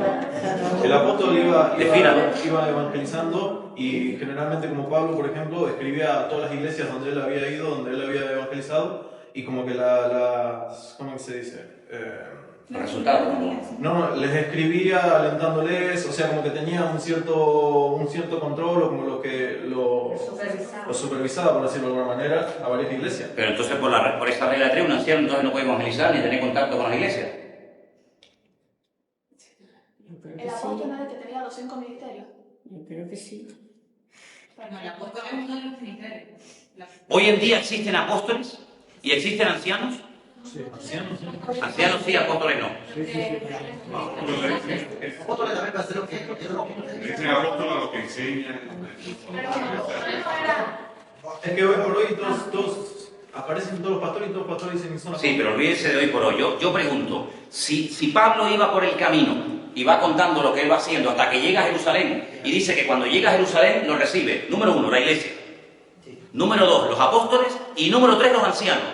S2: El apóstol iba
S1: Defínalo.
S2: evangelizando y generalmente, como Pablo, por ejemplo, escribía a todas las iglesias donde él había ido, donde él había evangelizado, y como que ¿cómo se dice?
S1: Los resultados.
S2: No, les escribía alentándoles, o sea, como que tenía un cierto control, o como lo supervisaba, por decirlo de alguna manera, a varias iglesias.
S1: Pero entonces por esta regla 3, un anciano entonces no puede evangelizar ni tener contacto con las iglesias.
S5: El apóstol era el que tenía los 5 ministerios.
S7: Yo creo que sí.
S1: Hoy en día existen apóstoles y existen ancianos.
S2: Sí, ancianos, sí.
S1: Ancianos sí, apóstoles no.
S8: El apóstol también va a ser lo que
S9: Este apóstol a lo que enseña.
S2: Es que hoy por hoy todos aparecen todos los pastores y todos los pastores dicen que son
S1: Sí, pero olvídense de hoy por hoy. Yo pregunto, si Pablo iba por el camino y va contando lo que él va haciendo hasta que llega a Jerusalén y dice que cuando llega a Jerusalén lo recibe, número 1, la iglesia, número 2, los apóstoles y número 3, los ancianos.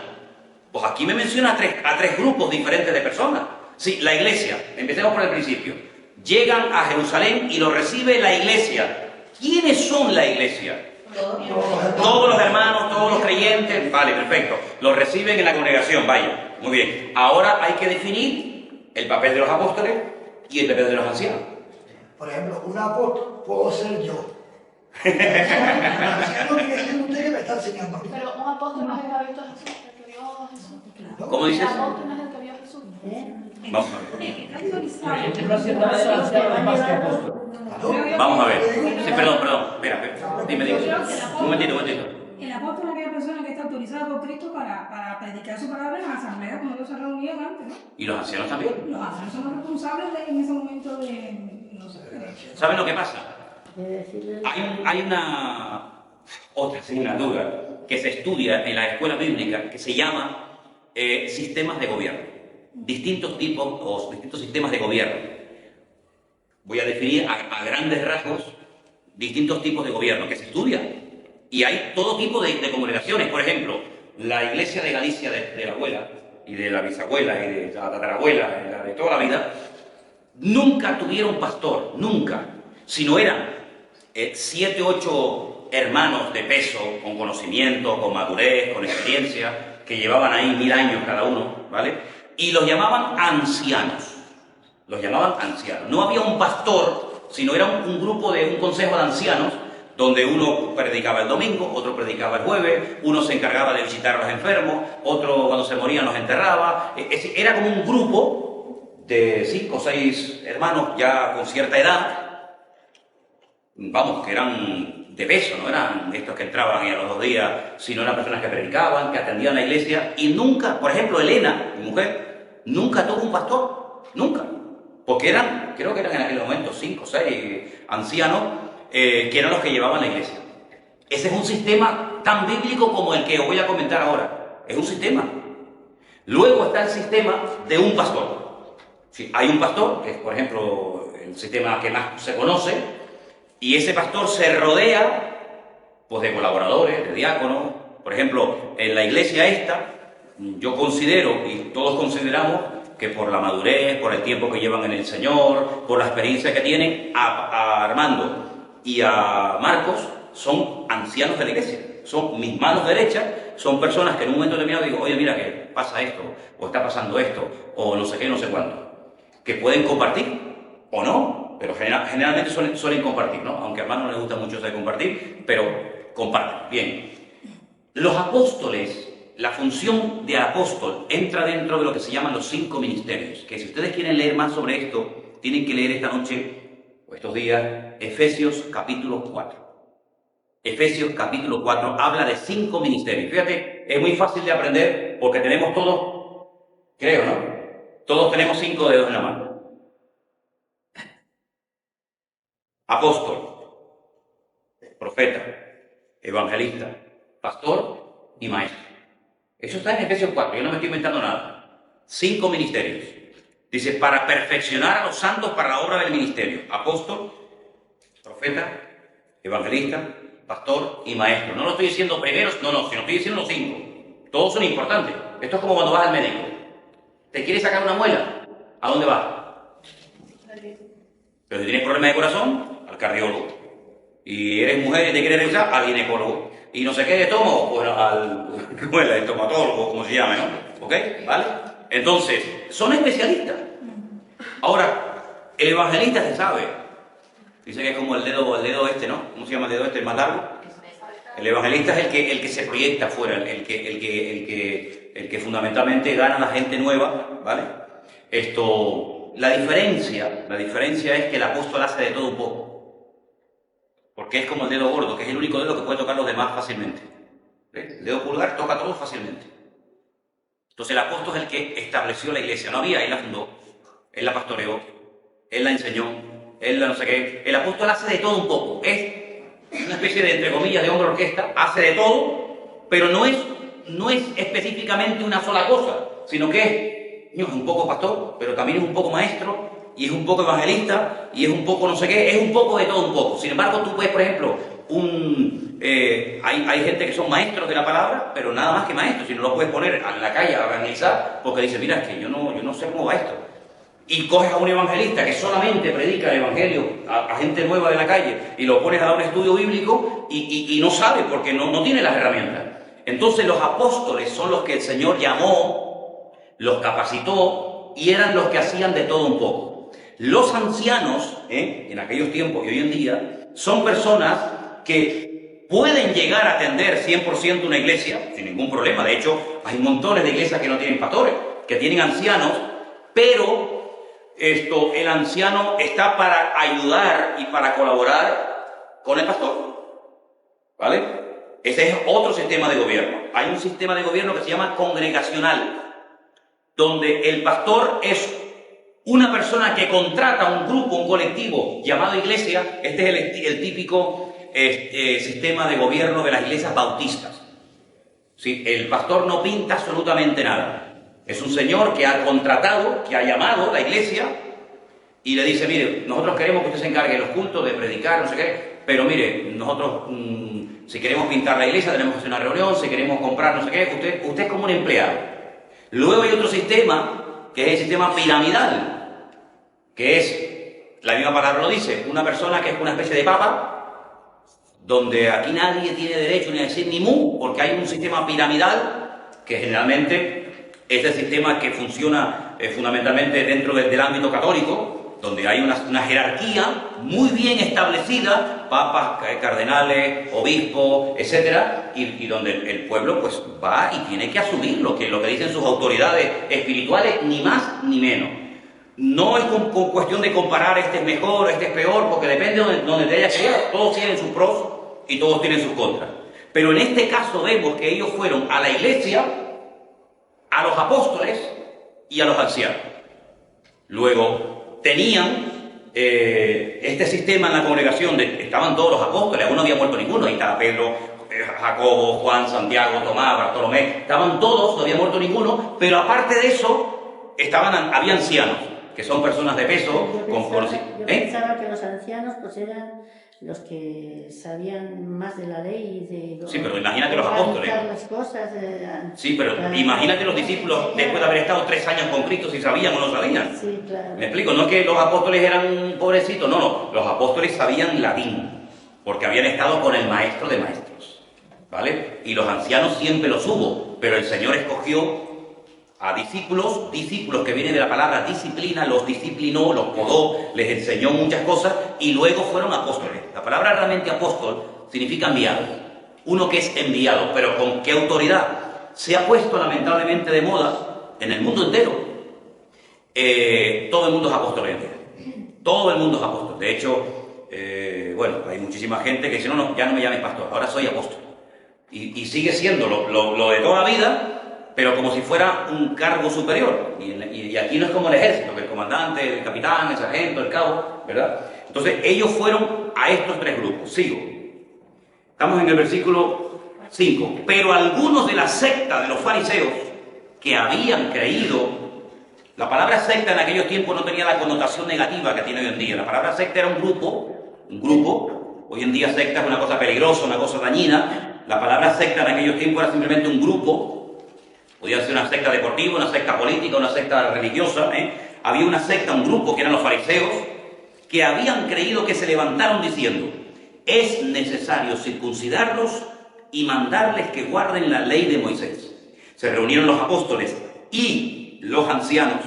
S1: Pues aquí me menciona a tres grupos diferentes de personas. Sí, la iglesia, empecemos por el principio. Llegan a Jerusalén y lo recibe la iglesia. ¿Quiénes son la iglesia? Todos los hermanos, todos los creyentes. Vale, perfecto. Los reciben en la congregación, vaya. Muy bien. Ahora hay que definir el papel de los apóstoles y el papel de los ancianos.
S6: Por ejemplo, un apóstol puedo ser yo. Anciano tiene que ser usted que me está enseñando a mí.
S5: Pero un apóstol no es el que ha visto a Jesús, el que vio a Jesús.
S1: ¿Cómo dices?
S5: El apóstol no es el que vio a Jesús.
S1: Vamos a ver.
S6: Claro.
S1: Vamos a ver. Sí, perdón. Espera. Dime. Un momentito.
S10: El apóstol es aquella persona que está autorizada por Cristo para predicar su palabra en la asamblea cuando ellos se reunían antes, ¿no?
S1: ¿Y los ancianos también?
S10: Los ancianos son los responsables en ese momento de... no sé.
S1: ¿Saben lo que pasa? Hay una otra asignatura que se estudia en la escuela bíblica que se llama sistemas de gobierno. Distintos tipos o distintos sistemas de gobierno. Voy a definir a grandes rasgos distintos tipos de gobierno que se estudian. Y hay todo tipo de congregaciones. Por ejemplo, la iglesia de Galicia de la abuela y de la bisabuela y de la tatarabuela y la de toda la vida nunca tuvieron pastor, nunca. Sino eran 7, 8 hermanos de peso, con conocimiento, con madurez, con experiencia, que llevaban ahí 1000 años cada uno, ¿vale? Y los llamaban ancianos. Los llamaban ancianos. No había un pastor, sino era un grupo de un consejo de ancianos, donde uno predicaba el domingo, otro predicaba el jueves, uno se encargaba de visitar a los enfermos, otro cuando se morían los enterraba. Era como un grupo de 5 o 6 hermanos ya con cierta edad, vamos, que eran de peso, no eran estos que entraban y a los 2 días, sino eran personas que predicaban, que atendían la iglesia, y nunca, por ejemplo, Elena, mi mujer, nunca tuvo un pastor, nunca, porque creo que eran en aquel momento 5 o 6 ancianos, que eran los que llevaban la iglesia. Ese es un sistema tan bíblico como el que os voy a comentar ahora. Es un sistema. Luego está el sistema de un pastor. Sí, hay un pastor, que es, por ejemplo, el sistema que más se conoce, y ese pastor se rodea pues, de colaboradores, de diáconos. Por ejemplo, en la iglesia esta, yo considero, y todos consideramos, que por la madurez, por el tiempo que llevan en el Señor, por la experiencia que tienen, a Armando y a Marcos son ancianos de la iglesia, son mis manos derechas, son personas que en un momento determinado digo, oye, mira que pasa esto, o está pasando esto, o no sé qué, no sé cuánto, que pueden compartir o no, pero generalmente suelen compartir, ¿no? Aunque a Armando no le gusta mucho eso de compartir, pero comparten. Bien, los apóstoles, la función de apóstol entra dentro de lo que se llaman los 5 ministerios, que si ustedes quieren leer más sobre esto, tienen que leer esta noche o estos días, Efesios capítulo 4. Efesios capítulo 4 habla de 5 ministerios. Fíjate, es muy fácil de aprender porque tenemos todos, creo, ¿no? Todos tenemos 5 dedos en la mano. Apóstol, profeta, evangelista, pastor y maestro. Eso está en Efesios 4, yo no me estoy inventando nada. 5 ministerios. Dice, para perfeccionar a los santos para la obra del ministerio. Apóstol, profeta, evangelista, pastor y maestro. No lo estoy diciendo primero, no, sino estoy diciendo los 5. Todos son importantes. Esto es como cuando vas al médico. ¿Te quieres sacar una muela? ¿A dónde vas? Pero si tienes problemas de corazón, al cardiólogo. Y eres mujer y te quieres revisar, al ginecólogo. Y no sé qué de estómago, bueno, al estomatólogo, como se llame, ¿no? ¿Ok? ¿Vale? Entonces, son especialistas. Ahora, el evangelista se sabe. Dice que es como el dedo este, ¿no? ¿Cómo se llama el dedo este, el más largo? El evangelista es el que se proyecta afuera, el que fundamentalmente gana a la gente nueva, ¿vale? La diferencia es que el apóstol hace de todo un poco. Porque es como el dedo gordo, que es el único dedo que puede tocar los demás fácilmente. ¿Ves? El dedo pulgar toca a todos fácilmente. Entonces el apóstol es el que estableció la iglesia. No había, él la fundó, él la pastoreó, él la enseñó, él la no sé qué. El apóstol hace de todo un poco. Es una especie de, entre comillas, de hombre orquesta, hace de todo, pero no es específicamente una sola cosa, sino que es un poco pastor, pero también es un poco maestro, y es un poco evangelista, y es un poco no sé qué, es un poco de todo un poco. Sin embargo, tú ves, por ejemplo, hay gente que son maestros de la palabra, pero nada más que maestros, si no lo puedes poner en la calle a evangelizar, porque dice, mira, es que yo no sé cómo va esto. Y coges a un evangelista que solamente predica el evangelio a gente nueva de la calle, y lo pones a dar un estudio bíblico, y no sabe, porque no tiene las herramientas. Entonces los apóstoles son los que el Señor llamó, los capacitó, y eran los que hacían de todo un poco. Los ancianos, en aquellos tiempos y hoy en día, son personas que pueden llegar a atender 100% una iglesia sin ningún problema. De hecho, hay montones de iglesias que no tienen pastores, que tienen ancianos, pero el anciano está para ayudar y para colaborar con el pastor, ¿vale? Ese es otro sistema de gobierno. Hay un sistema de gobierno que se llama congregacional, donde el pastor es una persona que contrata un grupo, un colectivo llamado iglesia. Este es el típico sistema de gobierno de las iglesias bautistas. ¿Sí? El pastor no pinta absolutamente nada. Es un señor que ha contratado, que ha llamado a la iglesia y le dice, mire, nosotros queremos que usted se encargue de los cultos, de predicar, no sé qué, pero mire, nosotros si queremos pintar la iglesia tenemos que hacer una reunión, si queremos comprar no sé qué, usted es como un empleado. Luego hay otro sistema, que es el sistema piramidal, que es, la misma palabra lo dice, una persona que es una especie de papa, donde aquí nadie tiene derecho ni a decir ni mu, porque hay un sistema piramidal que generalmente es el sistema que funciona fundamentalmente dentro del ámbito católico, donde hay una jerarquía muy bien establecida, papas, cardenales, obispos, etcétera, y donde el pueblo pues va y tiene que asumir lo que dicen sus autoridades espirituales, ni más ni menos. No es con cuestión de comparar este es mejor, este es peor, porque depende de donde te hayas criado, todos tienen sus pros y todos tienen sus contras. Pero en este caso vemos que ellos fueron a la iglesia, a los apóstoles y a los ancianos. Luego tenían este sistema en la congregación, estaban todos los apóstoles, aún no había muerto ninguno, ahí estaba Pedro, Jacobo, Juan, Santiago, Tomás, Bartolomé, estaban todos, no había muerto ninguno, pero aparte de eso, había ancianos, que son personas de peso,
S7: yo pensaba que los ancianos pues eran los que sabían más de la ley y de...
S1: Sí, pero imagínate los apóstoles.
S7: Las cosas,
S1: sí, pero imagínate los discípulos después de haber estado 3 años con Cristo, si sabían o no sabían.
S7: Sí, claro.
S1: Me explico, no es que los apóstoles eran pobrecitos, no, los apóstoles sabían latín, porque habían estado con el maestro de maestros, ¿vale? Y los ancianos siempre los hubo, pero el Señor escogió a discípulos que vienen de la palabra disciplina, los disciplinó, los podó, les enseñó muchas cosas y luego fueron apóstoles. La palabra realmente apóstol significa enviado, uno que es enviado, pero ¿con qué autoridad? Se ha puesto lamentablemente de moda en el mundo entero. Todo el mundo es apóstol hoy en día. Todo el mundo es apóstol. De hecho, bueno, hay muchísima gente que dice, no, ya no me llames pastor, ahora soy apóstol. Y sigue siendo lo de toda la vida, pero como si fuera un cargo superior. Y aquí no es como el ejército, que el comandante, el capitán, el sargento, el cabo, ¿verdad? Entonces ellos fueron a estos 3 grupos. Sigo. Estamos en el versículo 5. Pero algunos de la secta de los fariseos que habían creído, la palabra secta en aquellos tiempos no tenía la connotación negativa que tiene hoy en día. La palabra secta era un grupo. Hoy en día secta es una cosa peligrosa, una cosa dañina. La palabra secta en aquellos tiempos era simplemente un grupo. Podía ser una secta deportiva, una secta política, una secta religiosa. Había una secta, un grupo que eran los fariseos, que habían creído, que se levantaron diciendo, es necesario circuncidarlos y mandarles que guarden la ley de Moisés. Se reunieron los apóstoles y los ancianos.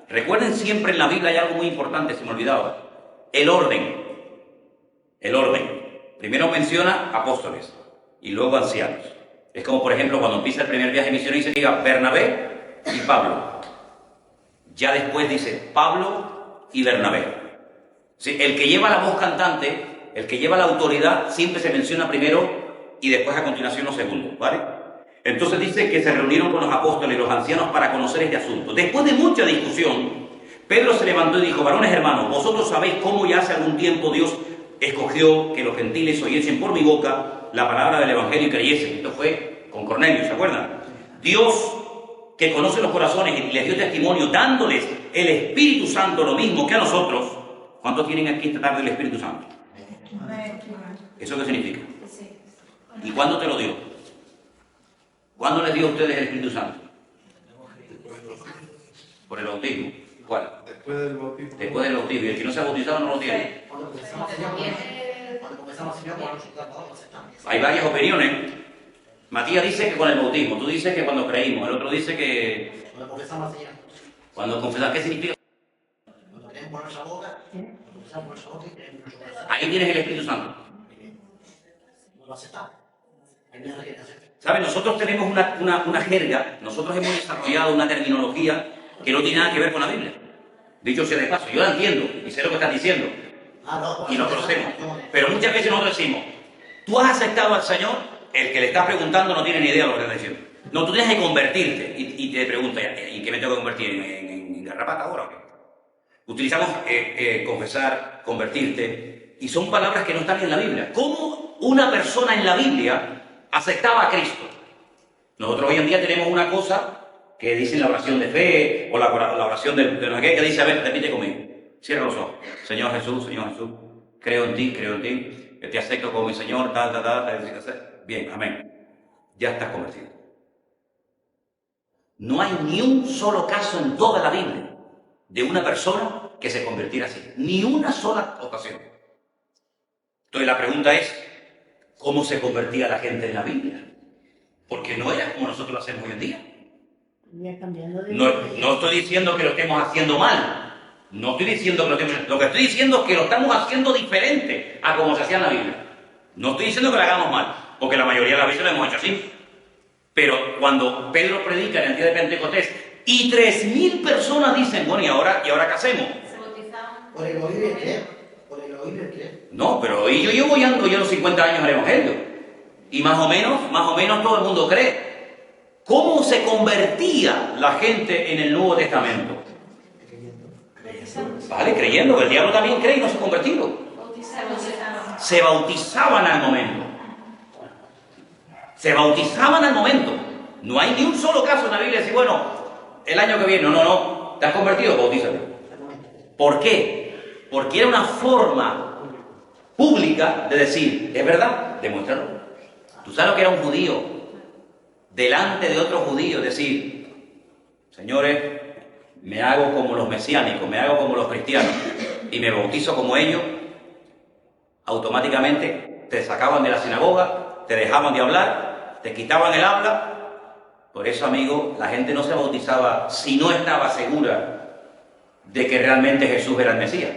S1: Recuerden siempre en la Biblia hay algo muy importante, se me olvidaba. El orden. Primero menciona apóstoles y luego ancianos. Es como, por ejemplo, cuando empieza el primer viaje misionero y se diga Bernabé y Pablo. Ya después dice Pablo y Bernabé. ¿Sí? El que lleva la voz cantante, el que lleva la autoridad, siempre se menciona primero y después a continuación los segundos, ¿vale? Entonces dice que se reunieron con los apóstoles y los ancianos para conocer este asunto. Después de mucha discusión, Pedro se levantó y dijo, varones hermanos, vosotros sabéis cómo ya hace algún tiempo Dios escogió que los gentiles oyesen por mi boca la palabra del Evangelio y creyesen. Esto fue con Cornelio, ¿se acuerdan? Dios, que conoce los corazones y les dio testimonio dándoles el Espíritu Santo, lo mismo que a nosotros. ¿Cuántos tienen aquí esta tarde el Espíritu Santo? ¿Eso qué significa? ¿Y cuándo te lo dio? ¿Cuándo les dio a ustedes el Espíritu Santo? Por el bautismo. ¿Cuál?
S2: Después del bautismo.
S1: Después del bautismo. Y el que no se ha bautizado no lo tiene. Hay varias opiniones. Matías dice que con el bautismo, tú dices que cuando creímos, el otro dice que cuando confesamos. ¿Qué significa?
S6: por esa boca, por esa boca y tenemos nuestra boca.
S1: Ahí tienes el Espíritu Santo.
S6: No lo aceptamos. Hay nada que hacer.
S1: ¿Sabes? Nosotros tenemos una jerga, nosotros hemos desarrollado una terminología que no tiene nada que ver con la Biblia. Dicho sea de paso, yo la entiendo y sé lo que estás diciendo. Y lo conocemos. Pero muchas veces nosotros decimos, tú has aceptado al Señor, el que le estás preguntando no tiene ni idea de lo que está diciendo. No, tú tienes que convertirte. Y te pregunta, ¿y qué me tengo que convertir? ¿En garrapata ahora o qué? Utilizamos confesar, convertirte, y son palabras que no están en la Biblia. ¿Cómo una persona en la Biblia aceptaba a Cristo? Nosotros hoy en día tenemos una cosa que dicen la oración de fe, o la oración de no sé qué, que dice, a ver, repite conmigo. Cierra los ojos. Señor Jesús, creo en ti, te acepto como mi Señor, bien, amén. Ya estás convertido. No hay ni un solo caso en toda la Biblia de una persona que se convirtiera así. Ni una sola ocasión. Entonces la pregunta es, ¿cómo se convertía la gente en la Biblia? Porque no era como nosotros lo hacemos hoy en día. No estoy diciendo que lo estemos haciendo mal. No estoy diciendo que lo que estoy diciendo es que lo estamos haciendo diferente a como se hacía en la Biblia. No estoy diciendo que lo hagamos mal, porque la mayoría de las veces lo hemos hecho así. Pero cuando Pedro predica en el día de Pentecostés y 3.000 personas dicen, bueno, ¿y ahora qué hacemos?
S3: Se bautizaban.
S6: ¿Por el oír el qué? ¿Por el oír el qué?
S1: No, pero yo llevo ya los 50 años al Evangelio. Y más o menos todo el mundo cree. ¿Cómo se convertía la gente en el Nuevo Testamento? Vale, creyendo, que el diablo también cree y no se ha convertido. Se bautizaban al momento. Se bautizaban al momento. No hay ni un solo caso en la Biblia de decir, bueno, el año que viene, no, ¿te has convertido? Bautízate. ¿Por qué? Porque era una forma pública de decir, ¿es verdad? Demuéstralo. ¿Tú sabes lo que era un judío? Delante de otro judío, decir, señores, me hago como los mesiánicos, me hago como los cristianos y me bautizo como ellos, automáticamente te sacaban de la sinagoga, te dejaban de hablar, te quitaban el habla. Por eso, amigo, la gente no se bautizaba si no estaba segura de que realmente Jesús era el Mesías.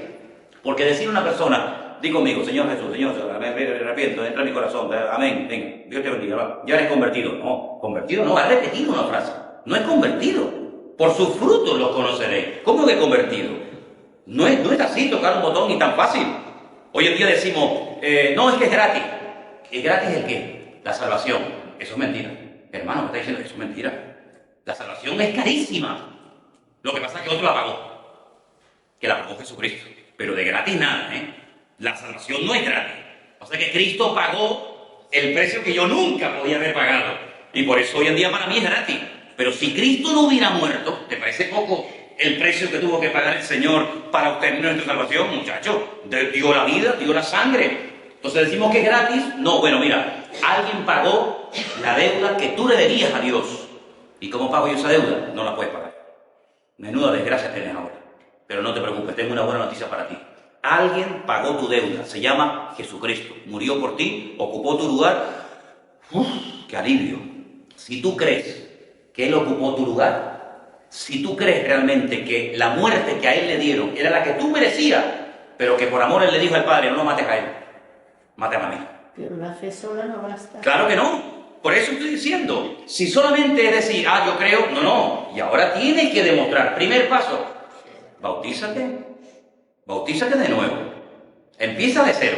S1: Porque decir a una persona, di conmigo, Señor Jesús, me arrepiento, entra en mi corazón, amén, venga, Dios te bendiga, ya eres convertido. No, convertido no, ha repetido una frase, no es convertido. Por sus frutos los conoceréis. ¿Cómo que convertido? No es así tocar un botón y tan fácil. Hoy en día decimos, no, es que es gratis. ¿Es gratis el qué? La salvación. Eso es mentira. Hermano, me está diciendo que eso es mentira. La salvación es carísima. Lo que pasa es que otro la pagó. Que la pagó Jesucristo. Pero de gratis nada, ¿eh? La salvación no es gratis. O sea que Cristo pagó el precio que yo nunca podía haber pagado. Y por eso hoy en día para mí es gratis. Pero si Cristo no hubiera muerto, ¿te parece poco el precio que tuvo que pagar el Señor para obtener nuestra salvación? Muchacho, dio la vida, dio la sangre. Entonces decimos que es gratis. No, bueno, mira, alguien pagó la deuda que tú le debías a Dios. ¿Y cómo pago yo esa deuda? No la puedes pagar. Menuda desgracia tienes ahora. Pero no te preocupes, tengo una buena noticia para ti. Alguien pagó tu deuda, se llama Jesucristo. Murió por ti, ocupó tu lugar. ¡Uf! ¡Qué alivio! Si tú crees que Él ocupó tu lugar, si tú crees realmente que la muerte que a Él le dieron era la que tú merecías, pero que por amor Él le dijo al Padre, no lo mates a Él, mátame a mí.
S7: Pero la fe sola no basta.
S1: Claro que no. Por eso estoy diciendo, si solamente es decir, yo creo, no. Y ahora tienes que demostrar. Primer paso, bautízate de nuevo. Empieza de cero.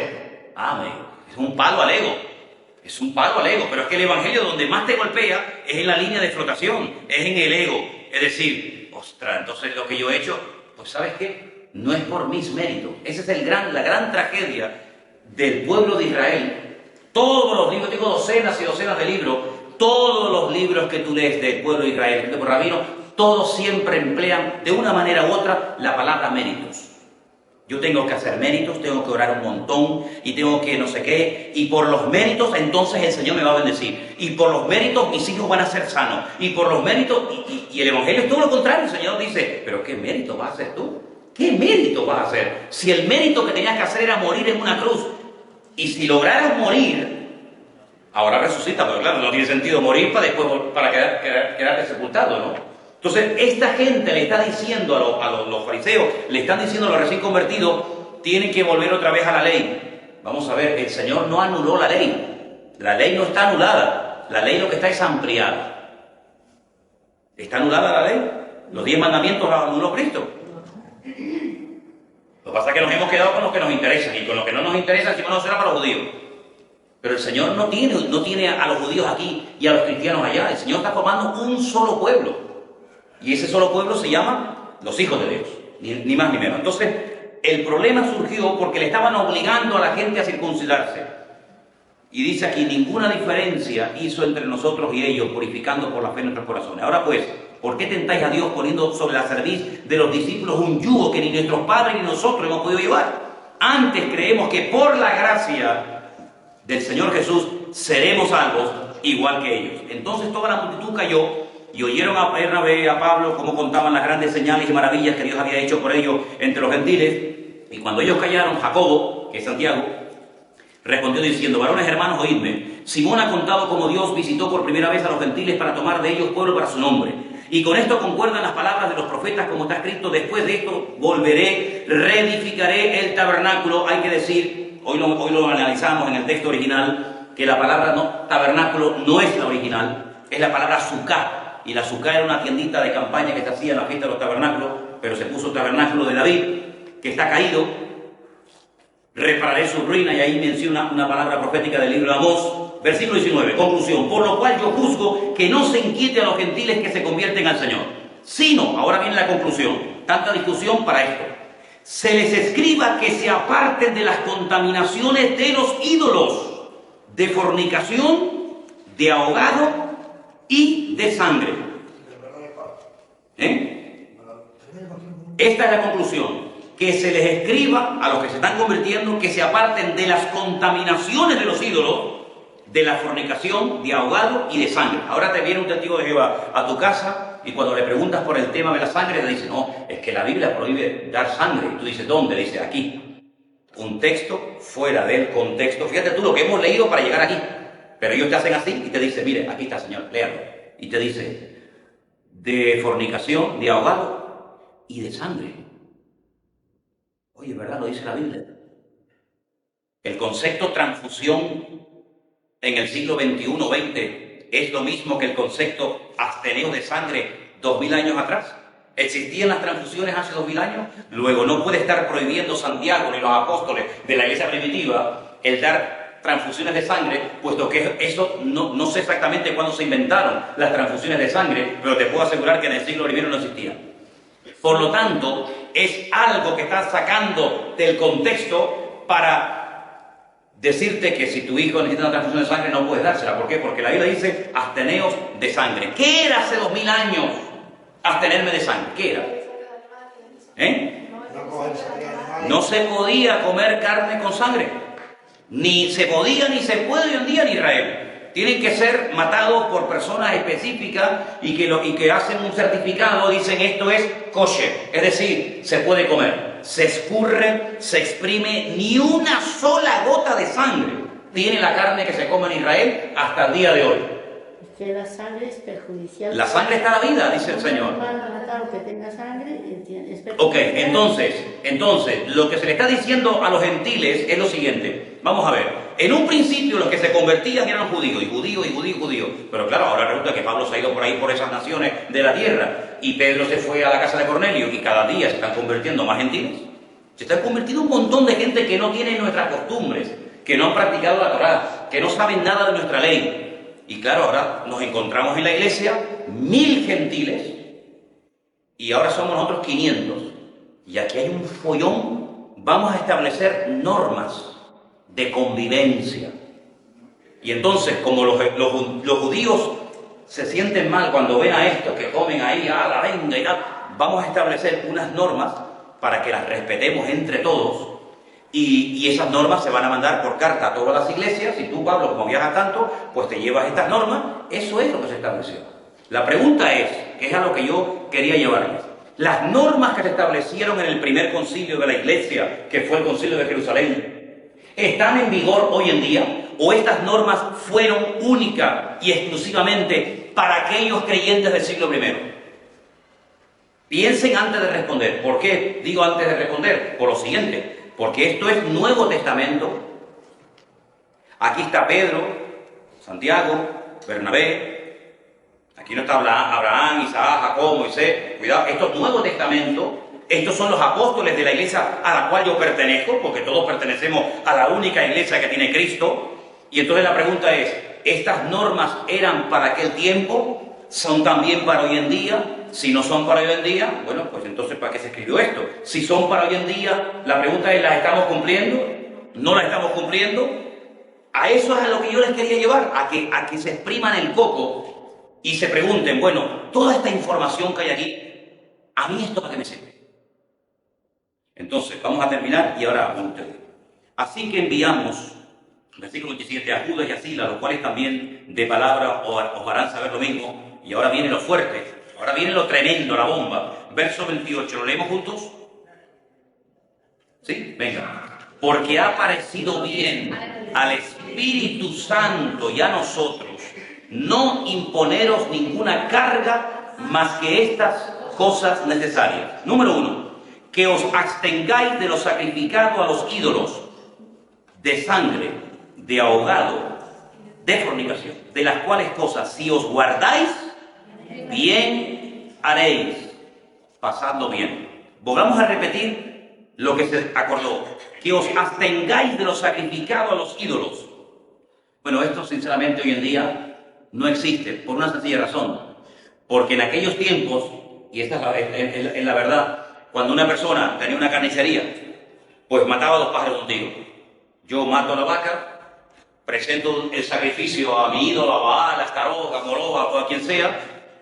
S1: Amén. Es un palo al ego. Es un palo al ego, pero es que el Evangelio donde más te golpea es en la línea de flotación, es en el ego. Es decir, ostras, entonces lo que yo he hecho, pues ¿sabes qué? No es por mis méritos. Esa es la gran tragedia del pueblo de Israel. Todos los libros, digo docenas y docenas de libros, todos los libros que tú lees del pueblo de Israel, escritos por rabinos, todos siempre emplean de una manera u otra la palabra méritos. Yo tengo que hacer méritos, tengo que orar un montón y tengo que no sé qué. Y por los méritos entonces el Señor me va a bendecir. Y por los méritos mis hijos van a ser sanos. Y por los méritos, y el Evangelio es todo lo contrario. El Señor dice, ¿pero qué mérito vas a hacer tú? ¿Qué mérito vas a hacer? Si el mérito que tenías que hacer era morir en una cruz. Y si lograras morir, ahora resucita, porque claro, no tiene sentido morir para después quedarte sepultado, ¿no? Entonces, esta gente le está diciendo a los fariseos, le están diciendo a los recién convertidos, tienen que volver otra vez a la ley. Vamos a ver, el Señor no anuló la ley. La ley no está anulada. La ley lo que está es ampliada. ¿Está anulada la ley? Los 10 mandamientos los anuló Cristo. Lo que pasa es que nos hemos quedado con los que nos interesan, y con los que no nos interesan, encima no será para los judíos. Pero el Señor no tiene a los judíos aquí y a los cristianos allá. El Señor está formando un solo pueblo. Y ese solo pueblo se llama los hijos de Dios. Ni más ni menos. Entonces, el problema surgió porque le estaban obligando a la gente a circuncidarse. Y dice aquí, ninguna diferencia hizo entre nosotros y ellos, purificando por la fe nuestros corazones. Ahora pues, ¿por qué tentáis a Dios poniendo sobre la cerviz de los discípulos un yugo que ni nuestros padres ni nosotros hemos podido llevar? Antes creemos que por la gracia del Señor Jesús seremos salvos igual que ellos. Entonces toda la multitud cayó y oyeron a Bernabé, a Pablo, cómo contaban las grandes señales y maravillas que Dios había hecho por ellos entre los gentiles. Y cuando ellos callaron, Jacobo, que es Santiago, respondió diciendo, varones hermanos, oídme. Simón ha contado cómo Dios visitó por primera vez a los gentiles para tomar de ellos pueblo para su nombre. Y con esto concuerdan las palabras de los profetas, como está escrito, después de esto volveré, reedificaré el tabernáculo. Hay que decir, hoy lo analizamos en el texto original, que la palabra tabernáculo no es la original, es la palabra sucá. Y la sucá era una tiendita de campaña que se hacía en la fiesta de los tabernáculos, pero se puso tabernáculo de David, que está caído. Repararé su ruina, y ahí menciona una palabra profética del libro de Amós, versículo 19, conclusión, por lo cual yo juzgo que no se inquiete a los gentiles que se convierten al Señor, sino, ahora viene la conclusión, tanta discusión para esto, se les escriba que se aparten de las contaminaciones de los ídolos, de fornicación, de ahogado y de sangre. Esta es la conclusión. Que se les escriba a los que se están convirtiendo que se aparten de las contaminaciones de los ídolos, de la fornicación, de ahogado y de sangre. Ahora te viene un testigo de Jehová a tu casa y cuando le preguntas por el tema de la sangre te dice, no, es que la Biblia prohíbe dar sangre. Y tú dices, ¿dónde? Dice, aquí. Un texto fuera del contexto. Fíjate tú lo que hemos leído para llegar aquí. Pero ellos te hacen así y te dicen, mire, aquí está, señor, léalo. Y te dice, de fornicación, de ahogado y de sangre. Oye, ¿verdad? Lo dice la Biblia. El concepto transfusión en el siglo XXI-XX es lo mismo que el concepto absteneo de sangre 2000 años atrás. ¿Existían las transfusiones hace 2000 años? Luego, no puede estar prohibiendo Santiago ni los apóstoles de la iglesia primitiva el dar transfusiones de sangre, puesto que eso no sé exactamente cuándo se inventaron las transfusiones de sangre, pero te puedo asegurar que en el siglo I no existían. Por lo tanto, es algo que estás sacando del contexto para decirte que si tu hijo necesita una transfusión de sangre no puedes dársela. ¿Por qué? Porque la Biblia dice absteneos de sangre. ¿Qué era hace 2000 años abstenerme de sangre? ¿Qué era? No se podía comer carne con sangre. Ni se podía ni se puede hoy en día en Israel. Tienen que ser matados por personas específicas y que hacen un certificado, dicen esto es kosher, es decir, se puede comer. Se escurre, se exprime, ni una sola gota de sangre tiene la carne que se come en Israel hasta el día de hoy.
S7: Es que la sangre es perjudicial.
S1: La sangre está la vida, dice el Señor.
S7: Que tenga sangre es perjudicial.
S1: Ok, entonces, lo que se le está diciendo a los gentiles es lo siguiente. Vamos a ver. En un principio los que se convertían eran judíos, y judíos. Pero claro, ahora resulta que Pablo se ha ido por ahí por esas naciones de la tierra, y Pedro se fue a la casa de Cornelio, y cada día se están convirtiendo más gentiles. Se están convirtiendo un montón de gente que no tiene nuestras costumbres, que no han practicado la Torá, que no saben nada de nuestra ley. Y claro, ahora nos encontramos en la iglesia 1000 gentiles, y ahora somos nosotros 500. Y aquí hay un follón. Vamos a establecer normas de convivencia. Y entonces, como los judíos se sienten mal cuando ven a estos que comen ahí, la venga y tal, vamos a establecer unas normas para que las respetemos entre todos. Y esas normas se van a mandar por carta a todas las iglesias. Y tú, Pablo, como viajas tanto, pues te llevas estas normas. Eso es lo que se estableció. La pregunta es, que es a lo que yo quería llevarles. Las normas que se establecieron en el primer concilio de la iglesia, que fue el concilio de Jerusalén, ¿están en vigor hoy en día? ¿O estas normas fueron únicas y exclusivamente para aquellos creyentes del siglo I? Piensen antes de responder. ¿Por qué digo antes de responder? Por lo siguiente, porque esto es Nuevo Testamento. Aquí está Pedro, Santiago, Bernabé. Aquí no está Abraham, Isaac, Jacob, Moisés. Cuidado, esto es Nuevo Testamento. Estos son los apóstoles de la iglesia a la cual yo pertenezco, porque todos pertenecemos a la única iglesia que tiene Cristo. Y entonces la pregunta es, ¿estas normas eran para aquel tiempo? ¿Son también para hoy en día? Si no son para hoy en día, bueno, pues entonces ¿para qué se escribió esto? Si son para hoy en día, la pregunta es, ¿las estamos cumpliendo? ¿No las estamos cumpliendo? A eso es a lo que yo les quería llevar, a que se expriman el coco y se pregunten, bueno, toda esta información que hay aquí, ¿a mí esto para qué me sirve? Entonces, vamos a terminar y ahora vamos a ustedes. Así que enviamos, versículo 27, a Judas y a Silas, los cuales también de palabra os harán saber lo mismo. Y ahora viene lo fuerte, ahora viene lo tremendo, la bomba. Verso 28, ¿lo leemos juntos? ¿Sí? Venga. Porque ha parecido bien al Espíritu Santo y a nosotros no imponeros ninguna carga más que estas cosas necesarias. Número 1. Que os abstengáis de lo sacrificado a los ídolos, de sangre, de ahogado, de fornicación, de las cuales cosas, si os guardáis, bien haréis, pasando bien. Volvamos a repetir lo que se acordó, que os abstengáis de lo sacrificado a los ídolos. Bueno, esto sinceramente hoy en día no existe, por una sencilla razón, porque en aquellos tiempos, y esta es la verdad, cuando una persona tenía una carnicería, pues mataba 2 pájaros de un tiro. Yo mato a la vaca, presento el sacrificio a mi ídolo, a Baal, a Astarot, a Moloch, o a quien sea,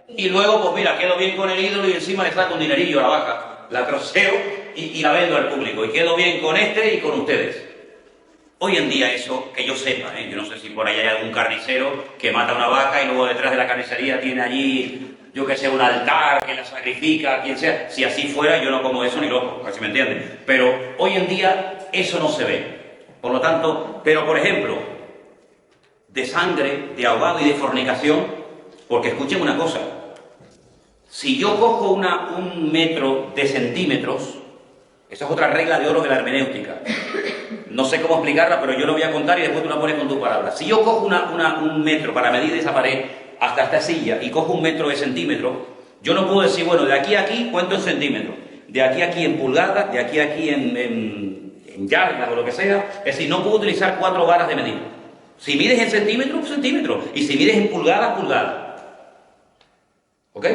S1: y luego, pues mira, quedo bien con el ídolo y encima le saco un dinerillo a la vaca, la troceo y la vendo al público, y quedo bien con este y con ustedes. Hoy en día eso, que yo sepa, yo no sé si por ahí hay algún carnicero que mata una vaca y luego detrás de la carnicería tiene allí, yo que sé, un altar que la sacrifica, quien sea. Si así fuera, yo no como eso ni loco, a ver si me entienden. Pero hoy en día eso no se ve. Por lo tanto, pero por ejemplo, de sangre, de ahogado y de fornicación, porque escuchen una cosa, si yo cojo un metro de centímetros, esa es otra regla de oro de la hermenéutica. No sé cómo explicarla, pero yo lo voy a contar y después tú la pones con tus palabras. Si yo cojo un metro para medir esa pared hasta esta silla y cojo 1 metro de centímetro, yo no puedo decir, bueno, de aquí a aquí, ¿cuánto es centímetro? De aquí a aquí en pulgadas, de aquí a aquí en yardas o lo que sea. Es decir, no puedo utilizar 4 varas de medir. Si mides en centímetro, centímetro. Y si mides en pulgadas, pulgadas. ¿Ok?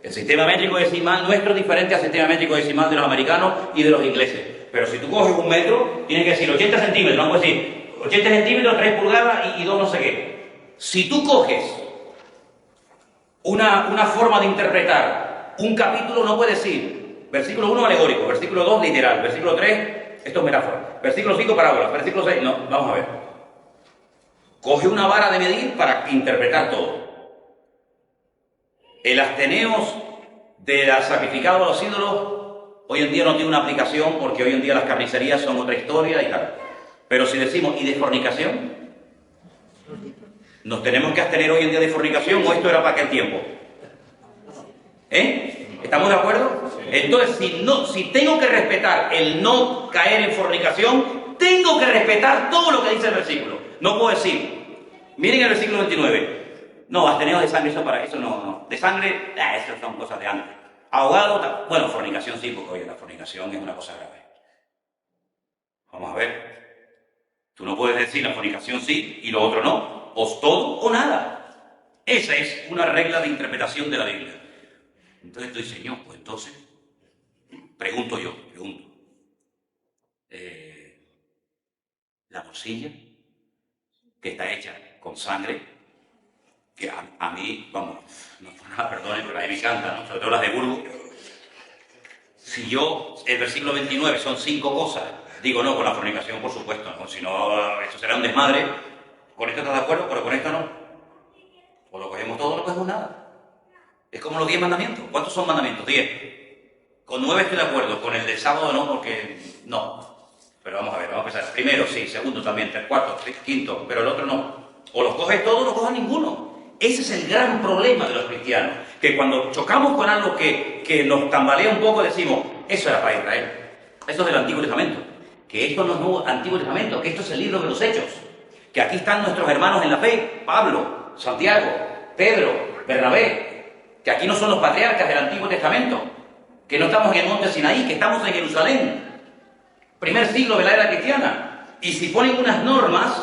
S1: El sistema métrico decimal nuestro es diferente al sistema métrico decimal de los americanos y de los ingleses. Pero si tú coges 1 metro, tienes que decir 80 centímetros, no puedes decir 80 centímetros, 3 pulgadas y 2 no sé qué. Si tú coges una forma de interpretar un capítulo, no puedes decir versículo 1 alegórico, versículo 2 literal, versículo 3, esto es metáfora, versículo 5 parábolas, versículo 6, no, vamos a ver. Coge una vara de medir para interpretar todo. El absteneos de sacrificado a los ídolos hoy en día no tiene una aplicación porque hoy en día las carnicerías son otra historia y tal. Pero si decimos, ¿y de fornicación? ¿Nos tenemos que abstener hoy en día de fornicación o esto era para aquel tiempo? ¿Estamos de acuerdo? Entonces, si tengo que respetar el no caer en fornicación, tengo que respetar todo lo que dice el versículo. No puedo decir, miren el versículo 29. No, absteneos de sangre, eso para eso no. De sangre, eso son cosas de antes. Ahogado, bueno, fornicación sí, porque oye, la fornicación es una cosa grave. Vamos a ver. Tú no puedes decir la fornicación sí y lo otro no. O todo o nada. Esa es una regla de interpretación de la Biblia. Entonces tú dices, Señor, pues entonces, pregunto. La morcilla, que está hecha con sangre, que a mí, vamos, no por nada, perdonen, pero a mí me encanta, ¿no? Sobre todo las de Burgos. Si yo, el versículo 29 son 5 cosas, digo no, con la fornicación, por supuesto, ¿no? Si no, eso será un desmadre. ¿Con esto estás de acuerdo? Pero con esto no. O lo cogemos todo o no cogemos nada. Es como los 10 mandamientos. ¿Cuántos son mandamientos? 10. Con 9 estoy de acuerdo, con el del sábado no, porque no. Pero vamos a ver, vamos a empezar. Primero sí, segundo también, cuarto, quinto, pero el otro no. O los coges todos o no coges ninguno. Ese es el gran problema de los cristianos, que cuando chocamos con algo que nos tambalea un poco, decimos, eso era para Israel, eso es del Antiguo Testamento, que esto no es nuevo Antiguo Testamento, que esto es el libro de los Hechos, que aquí están nuestros hermanos en la fe, Pablo, Santiago, Pedro, Bernabé, que aquí no son los patriarcas del Antiguo Testamento, que no estamos en el monte Sinaí, que estamos en Jerusalén, primer siglo de la era cristiana. Y si ponen unas normas,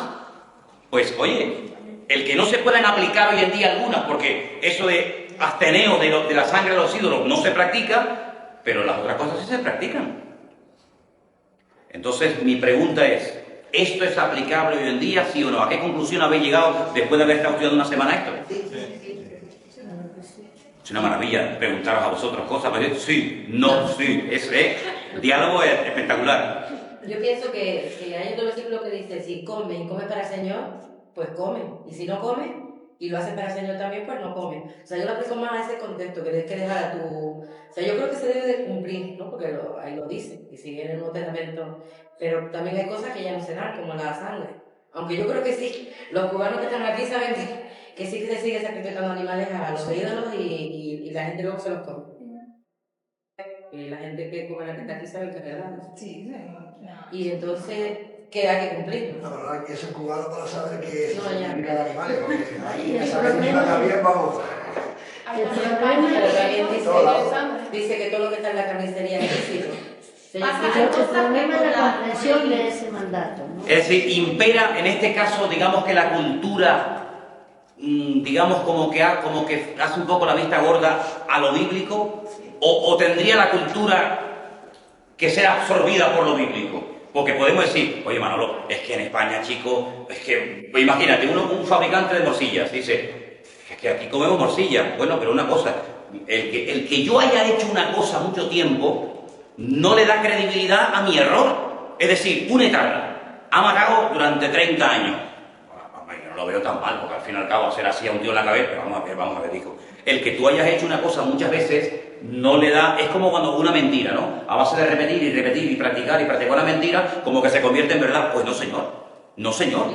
S1: pues oye, el que no se puedan aplicar hoy en día algunas, porque eso de absteneo de la sangre de los ídolos no se practica, pero las otras cosas sí se practican. Entonces mi pregunta es, ¿esto es aplicable hoy en día, sí o no? ¿A qué conclusión habéis llegado después de haber estado estudiando una semana esto? Es una maravilla preguntaros a vosotros cosas, pero sí, no, sí, el diálogo es espectacular.
S11: Yo pienso que hay otro versículo que dice, si come y come para el Señor, pues come, y si no come y lo hace para el Señor también, pues no come. O sea, yo lo aplico más a ese contexto, que tienes que dejar a tu... O sea, yo creo que se debe de cumplir, ¿no? Porque ahí lo dice, y sigue en el Nuevo Testamento, pero también hay cosas que ya no se dan, como la sangre. Aunque yo creo que sí, los cubanos que están aquí saben que sí que se sigue sacrificando animales a los ídolos y la gente luego se los come. Y la gente que cubana que está aquí sabe que es verdad.
S10: Sí, sí.
S11: Y entonces, ¿qué hay que cumplir?
S6: La verdad que es cubano para saber que es
S11: No, ya.
S6: de animales, porque
S7: Ay, el
S6: esa vecina también, vamos.
S11: Pero también dice que todo lo que está en la carnicería es lícito.
S7: El problema es la comprensión de ese mandato, ¿no?
S1: Es decir, impera en este caso, digamos que la cultura, digamos como que hace un poco la vista gorda a lo bíblico, o tendría la cultura que ser absorbida por lo bíblico. Porque podemos decir, oye Manolo, es que en España, chico, es que, pues imagínate, un fabricante de morcillas dice, es que aquí comemos morcilla. Bueno, pero una cosa, el que yo haya hecho una cosa mucho tiempo, no le da credibilidad a mi error. Es decir, un etarra ha matado durante 30 años. Bueno, yo no lo veo tan mal, porque al fin y al cabo será así a un tío en la cabeza. Pero vamos a ver, dijo. El que tú hayas hecho una cosa muchas veces no le da... Es como cuando una mentira, ¿no? A base de repetir y repetir y practicar una mentira, como que se convierte en verdad. Pues no, señor. No, señor.